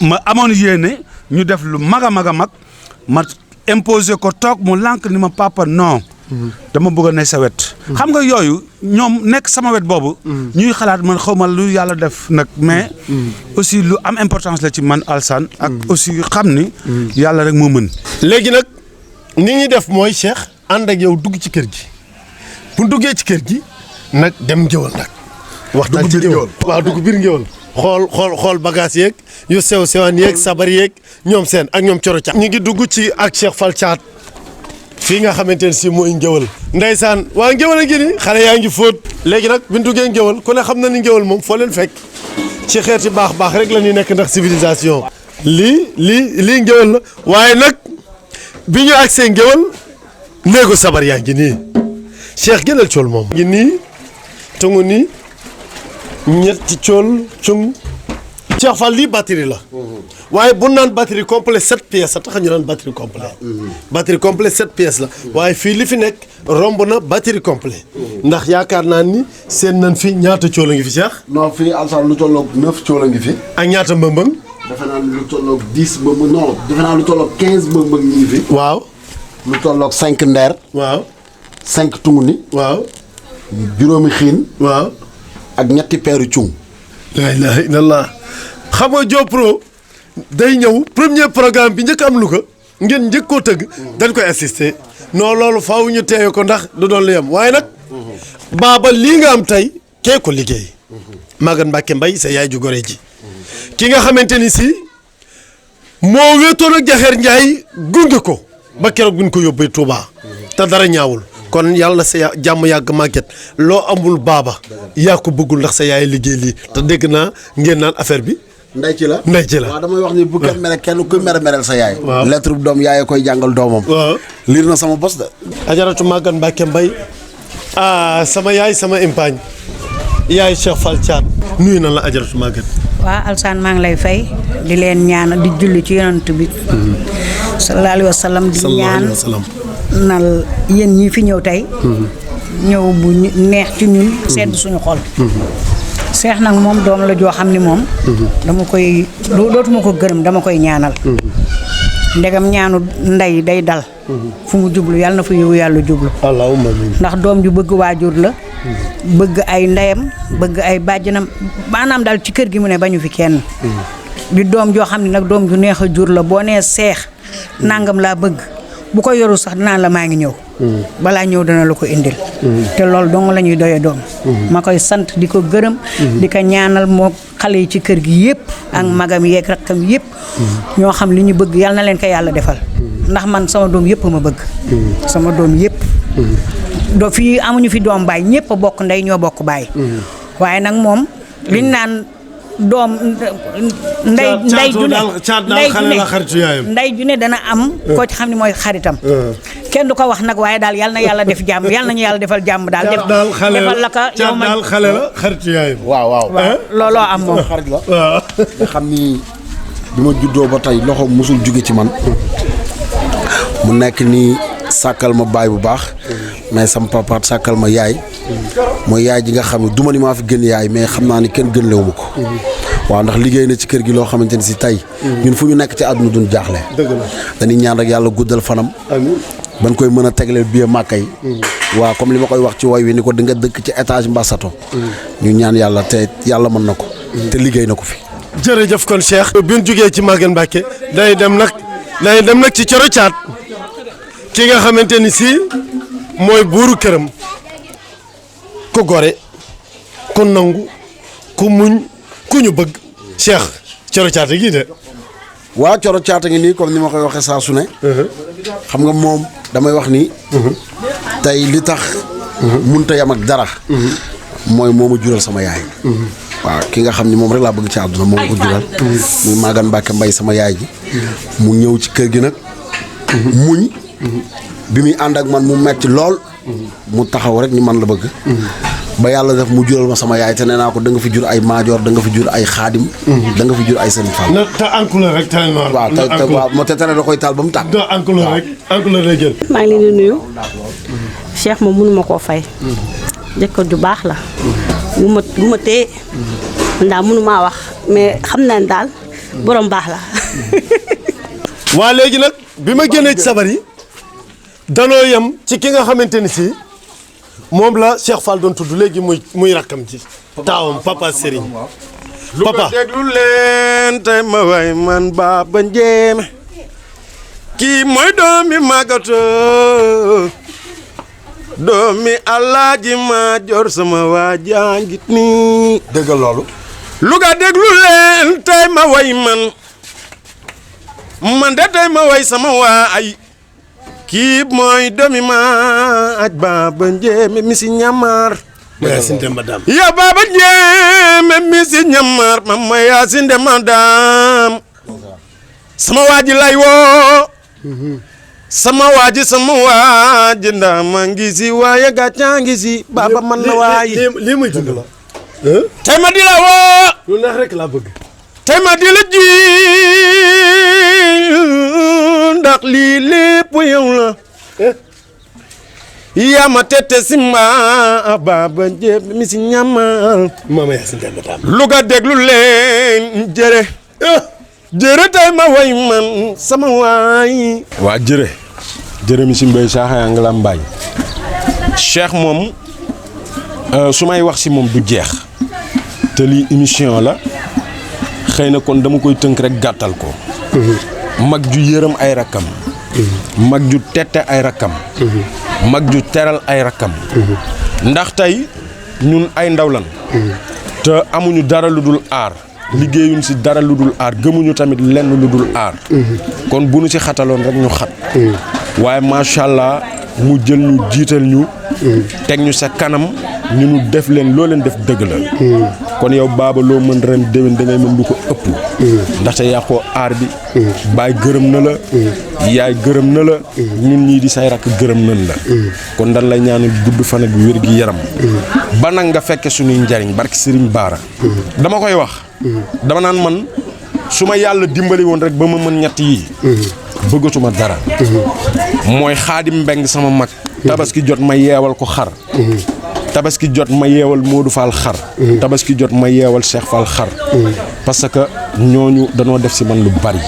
ma amoon yéene ñu def lu mag a mag a mag ma imposé ko toog mu lànk ni ma papa non dama bëgg a ne sa wet xam nga yooyu ñoom nekk sama wet boobu ñuy xalaat man xaw ma lu yàlla def nag mais aussi lu am importance la ci man Alsane ak aussi xam ni yàlla rek moo mën léegi nag ni ñuy def mooy Cheikh ànd ak yow dugg ci kër gi bu duggee ci kër gi nag dem ngéwal nag waxtaan ci ngéwal waaw dugg biir ngéwal xool bagage yeeg yu sew sewaan yeeg sabar yeeg ñoom seen ak ñoom coro ca ñu ngi dugg ci ak Cheikh Fall Thiat fii nga xamante ne si mooy ngéwal ndeysaan waa ngéwal a ngi ni xale yaa ngi fóot léegi nag bi ñu duggee ngéwal ku ne xam na ni ngéwal moom foo leen fekk ci xeeti baax rek la ñuy nekk ndax civilisation lii ngéwal la waaye nag bi ñu agsee ngéwal néegu sabar yaa ngi nii Cheikh gënal cool moom ngi nii tungu nii ñetti cool cung Cheikh Fall lii batterie la waaye bu naan batterie complet 7 pièces a tax ñu naan batterie complet batterie complet 7 pièces la waaye fii li fi nekk romb na batterie complet ndax yaakaar naa ni seen nan fi ñaata cool a ngi fi Cheikh non fii Alsane lu tolloog 9 cool a ngi fi ak ñaata mbëmbëng defe naa lu tolloog 10 mbëmbëng non defe naa lu tolloog 15 mbëmbëng ñu ngi fi waaw lu tolloog 5 ndeer waaw 5 tungu ni waaw juróomi xiin waaw ak ñetti peeru cung la ilaha illallah xam nga Diop Pro day ñëw premier programme bi njëkk am lu ko ngeen njëkk koo tëgg dañ koy assister non loolu faaw ñu teewe ko ndax du doon lu yem waaye nag baaba lii nga am tey kee ko liggéey Maguette Mbacke Mbaye sa yaay ju gore ji ki nga xamante ni si moo wéetoon ak Jaxeer Njaay gunge ko ba keroog buñ ko yóbbee Touba te dara ñaawul kon yàlla sa jàmm yàgg Maguette loo amul baaba yaa ko bëggul ndax sa yaay liggéey lii te dégg naa ngeen naan affaire bi ndey ci la waaw damay wax ni bu kenn mere kenn kuy merel sa yaay lettre bu doom yaay koy jàngal doomam waaw liir na sama bos de ajaratu Maguette Mbacke Mbaye sama yaay sama impaañ yaay Cheikh Fall Thiat nuyu na la ajaratu Maguette waaw Alsane maa ngi lay fay di leen ñaan di julli ci yonent bi sallallahu alayhi wa sallam di ñaan nal yéen ñi fi ñëw tey ñëw bu neex ci ñun sedd suñu xol Cheikh nag moom doom la joo xam ni moom dama koy dootuma ko gërëm dama koy ñaanal ndegam ñaanu ndey day dal fu mu jublu yàlla na fa yow yàlla jublu allahumma amiin ndax doom ju bëgg waajur la bëgg ay ndeyam bëgg ay bàjjanam maanaam daal ci kër gi mu ne bañu fi kenn di doom joo xam ne nag doom ju neex a jur la boo nee Cheikh nangam laa bëgg bu ko yoru sax dinaan la maa ngi ñëw balaa ñëw dana la ko indil te loolu dong la ñuy doye doom ma koy sant di ko gërëm di ko ñaanal moo xale yi ci kër gi yëpp ak magam yeeg rakkam yëpp ñoo xam li ñu bëgg yal na leen ko yàlla defal ndax man sama doom yëpp ma bëgg sama doom yëpp do fii amuñu fi doom baay ñëpp a bokk ndey ñoo bokk baay waaye nag moom liñ naan doom ndey ju ne caat daal xale la xaritu yaayam. ndey ju ne dana am koo ci xam ne mooy xaritam kenn du ko wax nag waaye daal yal na yàlla def jàmm yal nañu yàlla defal jàmm daal defal la ka yow daal xale la xaritu yaayam. waaw looloo am moom xarit la nga xam ni bi ma juddoo ba tey loxo musul jóge ci man mu nekk nii sàkkal ma baay bu baax mais sama papa sàkkal ma yaay mooy yaay ji nga xam ne duma ni maa fi gën yaay mais xam naa ni kenn gën lewu ma ko waaw ndax liggéey na ci kër gi loo xamante ni si tey ñun fu ñu nekk ci àdduna duñ jaaxle dañuy ñaan rek yàlla guddal fanam ban koy mën a tegleel biir màkka yi waaw comme li ma koy wax ci woy wi ni ko di nga dëkk ci étage mbasato ñu ñaan yàlla te yàlla mën na ko te liggéey na ko fi jërëjëf kon Cheikh bi ñu jógee ci Maguette Mbacké day dem nag ci Coro Caat ki nga xamante ni si mooy buuru këram ku gore ku nangu ku muñ ku ñu bëgg Cheikh Coro Caat gi de waaw Coro Caat ngi nii comme ni ma koy waxee saa su ne xam nga moom damay wax ni tey li tax munta yam ak dara mooy moo ma jural sama yaay waaw ki nga xam ni moom rek laa bëgg ci àdduna moom ko jural muy Maguette Mbacké Mbaye sama yaay ji mu ñëw ci kër gi nag muñ bi muy ànd ak man mu metti lool mu taxaw rek ni man la bëgg ba yàlla def mu jural ma sama yaay te nee naa ko da nga fi jur ay maajoor da nga fi jur ay xaadim da nga fi jur ay Serigne Fall te encouleur rek teel na waaw te waaw moo te tere da koy taal ba mu tàkk encouleur rek encouleur lay jël maa ngi leen di nuyu Cheikh moom mënuma koo fay jëkkër ju baax la bu ma téye ndax mënumaa wax mais xam naa ne daal borom baax la waa léegi nag bi ma génnee ci sabar yi danoo yem ci ki nga xamante ni si moom la Cheikh Fall doon tudd léegi muy rakkam ci taawam papa Serigne papa déglu leen tey ma way man Baba Ndiémé kii mooy doomi Magato doomi Alaaji Maajoor sama waa jàngit nii déggal loolu Louga déglu leen tey ma way man de tey ma way sama waa ay kii mooy doomi Maaj Baba Ndiémé mi si ñamar Yacine Demba Dam ya Baba Ndiémé mi si ñamar mama Yacine Demba Dam sama waaji lay woo sama waaji ndama ngi si waaye gàccaa ngi si Baba man na waay lii muy dund la tey ma di la woo lu neex rek laa bëgg tey ma di la ji ndax lii lépp yow la yaa ma tette si ma Baba Ndiémé mi si ñamal mama Yacine Demba Dam Louga déglu leen jërë tey ma way man sama waay waa jërë mi si mbéy saaxaya nga la mbaay Cheikh moom su may wax si moom du jeex te lii émission la xëy na kon dama koy tënk rek gàttal ko mag ju yërëm ay rakkam mag ju tette ay rakkam mag ju teral ay rakkam ndax tey ñun ay ndaw lan te amuñu dara lu dul aar liggéeyuñ si dara lu dul aar gëmuñu tamit lenn lu dul aar kon bu nu si xataloon rek ñu xat waaye macha allah mu jël ñu jiital ñu teg ñu sa kanam ñu nu def leen loo leen def dëgg la kon yow Baba loo mën ren déwén da ngay mën lu ko ëpp ndaxte yàqoo aar bi baay gërëm na la yaay gërëm na la ñun ñii di say rakk gërëm nañ la kon dañ lay ñaanal gudd fan ak wér gi yaram ba nag nga fekke suñuy njariñ barki Serigne Bara dama koy wax dama naan man su ma yàlla dimbali woon rek ba ma mën ñett yi bëggatuma dara mooy Xaadim Mbeng sama mag tabaski jot ma yeewal ko xar tabaski jot ma yeewal Modou Fall xar tabaski jot ma yeewal Cheikh Fall xar parce que ñooñu danoo def si man lu bari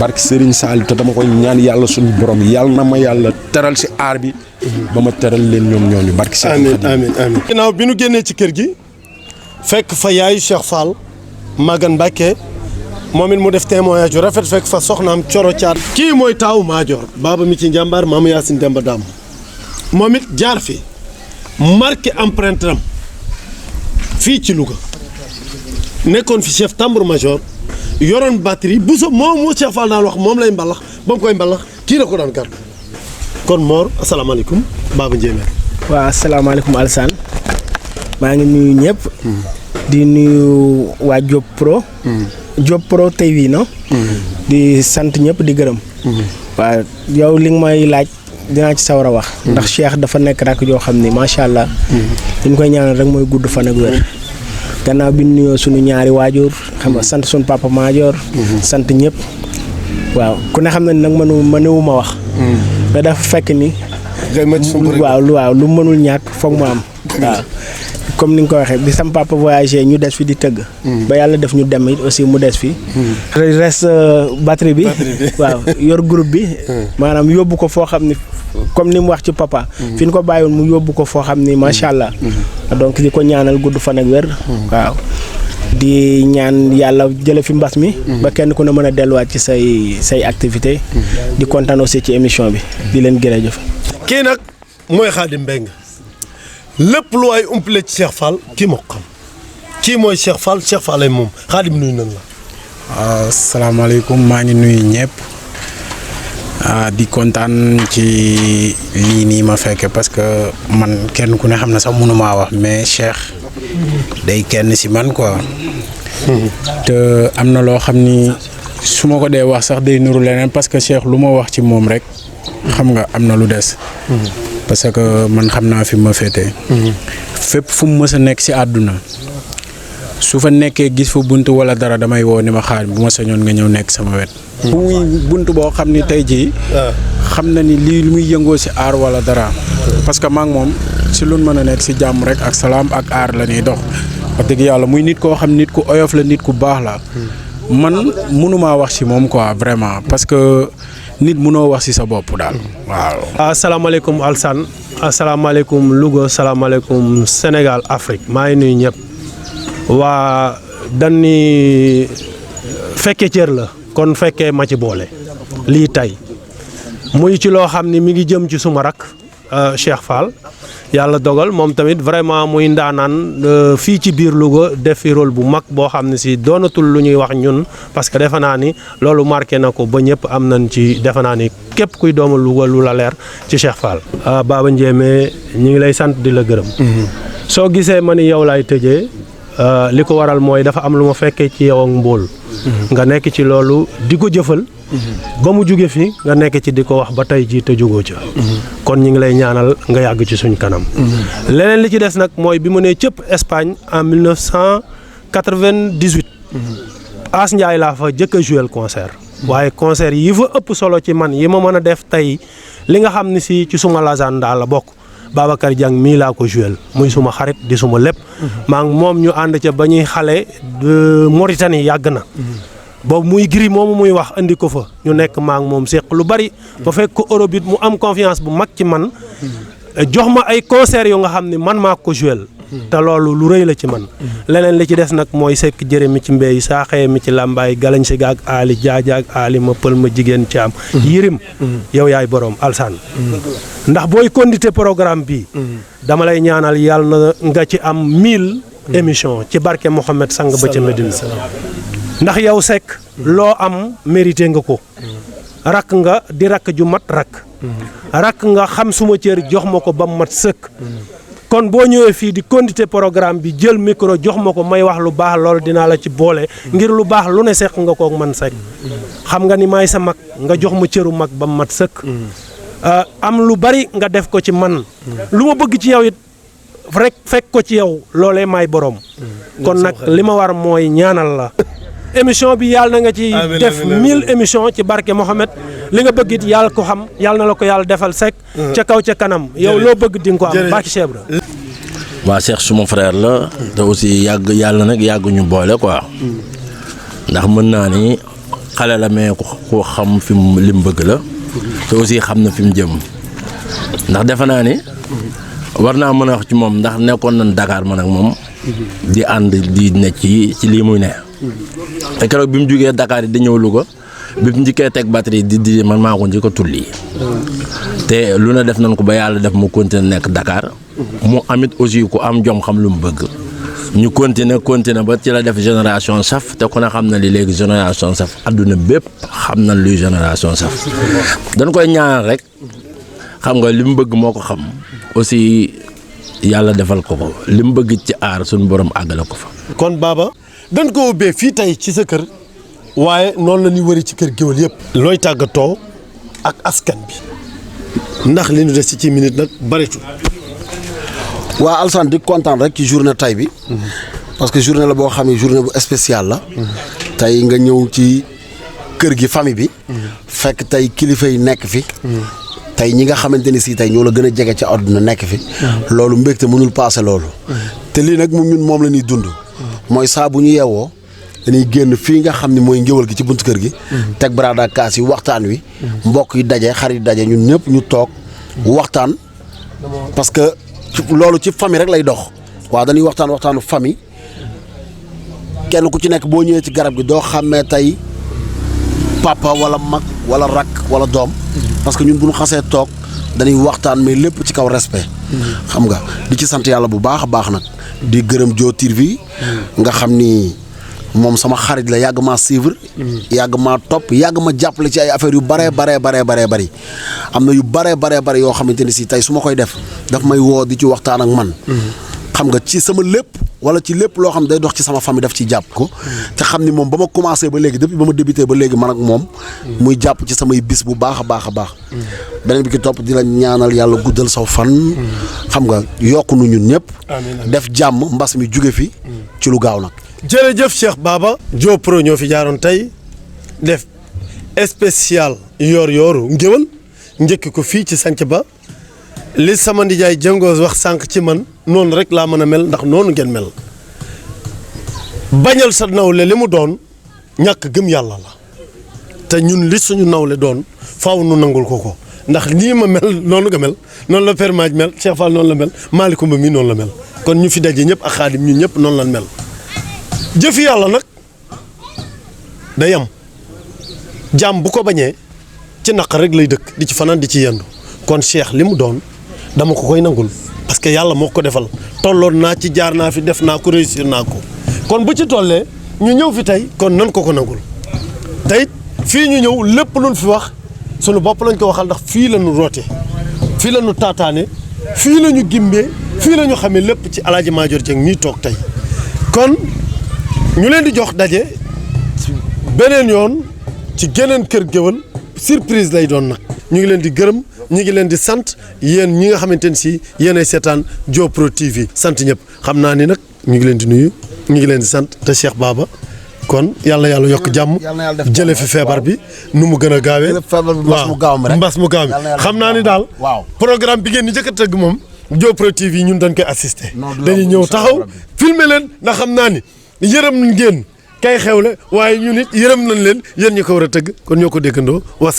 barki Serigne Saliou te dama koy ñaan yàlla suñu borom yàlla na ma yàlla teral si aar bi ba ma teral leen ñoom ñooñu barki Serigne amiin ginnaaw bi nu génnee ci kër gi fekk fa yaayu Cheikh Fall Maguette Mbacké moom it mu def témoignage yu rafet fekk fa soxnaam Coro Caat kii mooy taawu Maajoor Baba mi ci njàmbaar maama Yacine Demba Dam moom it jaar fi marqué empreinte am fii ci Louga nekkoon fi chef tambour major yoroon batterie bu so moo Cheikh Fall daan wax moom lay mbalax ba mu koy mbalax kii la ko daan gàtt kon Mor asalaamaaleykum Baba Ndiémé waaw asalaamaaleykum Alassane maa ngi nuyu ñëpp di nuyu waa Diop Pro. Diop Pro TV no. di sant ñëpp di gërëm. waaw yow li nga may laaj dinaa ci sawar a wax. ndax Cheikh dafa nekk rak joo xam ni macha allah. li ñu koy ñaanal rek mooy gudd fan ak wér. gannaaw bi ñu nuyoo suñu ñaari waajur xam nga sant suñu papa Maajoor. sant ñëpp. waaw ku ne xam na ni nag mënewuma wax. mais dafa fekk ni. waaw lu mënul ñàkk foog mu am. waaw comme ni nga ko waxee bi sam papa voyagé ñu des fi di tëgg. ba yàlla def ñu dem it aussi mu des fi. reste batterie bi. waaw yor groupe bi. maanaam yóbbu ko foo xam ni comme ni mu wax ci papa. fi ñu ko bàyyiwoon mu yóbbu ko foo xam ni macha allah. donc di ko ñaanal gudd fan ak wér. waaw di ñaan yàlla jële fi mbas mi. ba kenn ku ne mën a delluwaat ci say activité di kontaan aussi ci émission bi di leen jëf. kii nag mooy Khadim Mbengue lépp lu ay umpale ci Cheikh Fall kii moo xam kii mooy Cheikh Fall ay moom Khadim nuyu nañ la. asalaamaaleykum maa ngi nuyu ñëpp di kontaan ci lii nii ma fekke parce que man kenn ku ne xam na sax mënumaa wax mais Cheikh day kenn si man quoi. te am na loo xam ni su ma ko dee wax sax day nuru leneen parce que Cheikh lu ma wax ci moom rek xam nga am na lu des. parce que man xam naa fi ma féetee. fépp fu mu mës a nekk si àdduna su fa nekkee gis fa bunt wala dara damay woo ni ma Khadim bu ma sañoon nga ñëw nekk sama wet. bu muy bunt boo xam ni tey jii. xam na ni lii lu muy yëngoo si aar wala dara. parce que maa ngi moom si lu mën a nekk si jàmm rek ak salaam ak aar la ñuy dox. wax dëgg yàlla muy nit koo xam nit ku oyof la nit ku baax la. man mënumaa wax si moom quoi vraiment parce que. nit mënoo wax ci sa bopp daal waaw. asalaamaaleykum Alsane asalaamaaleykum Louga asalaamaaleykum Sénégal Afrique maa ngi nuyu ñëpp waa dañ ni fekkee cër la kon fekkee ma ci boole lii tey muy ci loo xam ni mi ngi jëm ci suma rak Cheikh Fall yàlla dogal moom tamit vraiment muy ndaanaan fii ci biir Louga def fi rôle bu mag boo xam ne si doonatul lu ñuy wax ñun parce que defe naa ni loolu marqué na ko ba ñëpp am nañ ci defe naa ni képp kuy doomu Louga lu la leer ci Cheikh Fall. Baba Ndiémé ñu ngi lay sant di la gërëm. soo gisee ma ni yow laay tëjee li ko waral mooy dafa am lu ma fekkee ci yow ak Mbóol. nga nekk ci loolu di ko jëfal. ba mu jóge fi nga nekk ci di ko wax ba tey jii te jógoo ca. kon ñu ngi lay ñaanal nga yàgg ci suñ kanam. leneen li ci des nag mooy bi mu nee cëpp Espagne en 1998. As Ndiaye laa fa jëkk a joué concert. waaye concert yi fa ëpp solo ci man yi ma mën a def tey li nga xam ne si ci suma lasaan daal la bokk. Babacar Diang mii laa ko joué muy suma xarit di suma lépp. maa ngi moom ñu ànd ca ba ñuy xale Mauritanie yàgg na. boobu muy gris moomu muy wax andi ko fa ñu nekk maa ngi moom seq lu bari. ba fekk ko Europe it mu am confiance bu mag ci man. jox ma ay concert yu nga xam ne man maa ko joué. te loolu lu rëy la ci man. leneen li ci des nag mooy sekk jërë mi ci mbéy saaxee mi ci làmbaay galañ si gaag aali jaaja ak aali ma pël ma jigéen caam. yirim yow yaay borom Alsane. ndax booy condité programme bi dama lay ñaanal yàlla na nga ci am 1000 émissions ci barke Mohamed sang ba ca Medina. ndax yow Seck loo am mérité nga ko. rakk nga di rakk ju mat rakk. rakk nga xam suma cër jox ma ko ba mat sëkk. kon boo ñëwee fii di condité programme bi jël micro jox ma ko may wax lu baax loolu dinaa la ci boole ngir lu baax lu ne seq nga kook man Seck. xam nga ni maay sa mag nga jox ma cëru mag ba mat sëkk. am lu bari nga def ko ci man. lu ma bëgg ci yow it rek fekk ko ci yow loolee maay borom. kon nag li ma war mooy ñaanal la. émission bi yàlla na nga ci def 1000 émissions ci barke Mohamed li nga bëgg it yàlla ko xam yàlla na la ko yàlla defal Seck. ca kaw ca kanam yow loo bëgg di nga ko am barke Cheikh Ibra. waa Cheikh suma frère la te aussi yàgg yàlla nag yàgg ñu boole quoi ndax mën naa ni xale la mais ko xam fi mu lim bëgg la te aussi xam na fi mu jëm ndax defe naa ni war naa mën a wax ci moom ndax nekkoon nañ Dakar man ak moom di ànd di ne ci lii muy ne te keroog bi mu jugee Dakar yi di ñëw Louga bi mu njëkkee teg batterie di man maa ko njëkk a tulli te lu ne def nañ ko ba yàlla def mu continuer nekk Dakar mu amit aussi ku am jom xam lu mu bëgg ñu continuer ba ci la def génération saf te ku ne xam na li léegi génération saf adduna bépp xam na luy génération saf dañ koy ñaanal rek xam nga li mu bëgg moo ko xam aussi yàlla defal ko ko li mu bëgg ci aar suñu borom àggale ko fa. kon Baba dañ ko ubbee fii tey ci sa kër waaye noonu la ñuy wëri ci kër géwël yëpp. looy tàggatoo ak askan bi ndax li ñu des ci minute nag bëreetul. waa Alassane di kontaan rek ci journée tay bi parce que journée la boo xam ne journée bu spéciale la. tey nga ñëw ci kër gi famille bi. fekk tey kilifa yi nekk fi. tey ñi nga xamante ni si tey ñoo la gën a jege ci àdduna nekk fi. loolu mbégte mënul paase loolu. te lii nag ñun moom la ñuy dund. mooy saa bu ñu yeewoo dañuy génn fii nga xam ne mooy ngéwal gi ci buntu kër gi. teg baraada kaas yi waxtaan wi. mbokk yi daje xarit daje ñun ñëpp ñu toog waxtaan. parce que loolu ci famille rek lay dox. waaw dañuy waxtaanu famille kenn ku ci nekk boo ñëwee ci garab gi doo xàmmee tey papa wala mag wala rakk wala doom. parce que ñun bu ñu xasee toog dañuy waxtaan mais lépp ci kaw respect. xam nga di ci sant yàlla bu baax a baax nag. di gërëm Dio TV nga xam ni moom sama xarit la yàgg maa suivre. yàgg maa topp yàgg ma jàppale ci ay affaires yu baree bari am na yu baree yoo xamante ni si tey su ma koy def daf may woo di ci waxtaan ak man. xam nga ci sama lépp wala ci lépp loo xam day dox ci sama famille daf ciy jàpp ko. te xam ni moom ba ma commencé ba léegi depuis ba ma débuté ba léegi man ak moom. muy jàpp ci samay bis bu baax a baax. beneen bi ki topp di la ñaanal yàlla guddal saw fan. xam nga yokku nu ñun ñëpp. def jàmm mbas mi jóge fi. ci lu gaaw nag. jërëjëf Cheikh Baba. Dio Pro ñoo fi jaaroon tey def spécial yooru ngéwël njëkk ko fii ci sanc ba li sama ndijaay jëngoos wax sànq ci man noonu rek laa mën a mel ndax noonu ngeen mel bañal sa nawle li mu doon ñàkk gëm yàlla la te ñun li suñu nawle doon faaw nu nangul ko ndax nii ma mel noonu nga mel noonu la Père Madj mel Cheikh Fall noonu la mel Malicoumba mi noonu la mel kon ñu fi daje ñëpp ak Xaadim ñu ñëpp noonu lañ mel jëfi yàlla nag day am jàmm bu ko bañee ci naq rek lay dëkk di ci fanaan di ci yendu kon Cheikh li mu doon dama ko koy nangul parce que yàlla moo ko defal tolloon naa ci jaar naa fi def naa ko réussir naa ko kon bu ci tollee ñu ñëw fi tey kon nan ko nangul tey fii ñu ñëw lépp luñ fi wax sunu bopp lañ ko waxal ndax fii la ñu roote fii la ñu taataane fii la ñu gimbee fii la ñu xamee lépp ci Alaaji Madior Dieng mii toog tey kon ñu leen di jox daje beneen yoon ci geneen kër géwël surprise lay doon nag ñu ngi leen di gërëm ñu ngi leen di sant yéen ñi nga xamante ne si yéenay seetaan Dio Pro TV sant ñëpp xam naa ni nag ñu ngi leen di nuyu ñu ngi leen di sant te Cheikh Baba kon yàlla yokk jàmm jële fi feebar bi nu mu gën a gaawee waaw mbas mu gaaw mi xam naa ni daal programme bi ngeen di njëkk a tëgg moom Dio Pro TV ñun dañ koy assister dañuy ñëw taxaw filmer leen ndax xam naa ni yërëm ngeen kay xewle waaye ñun it yërëm nañ leen yéen ñi ko war a tëgg kon ñoo ko déggandoo wasa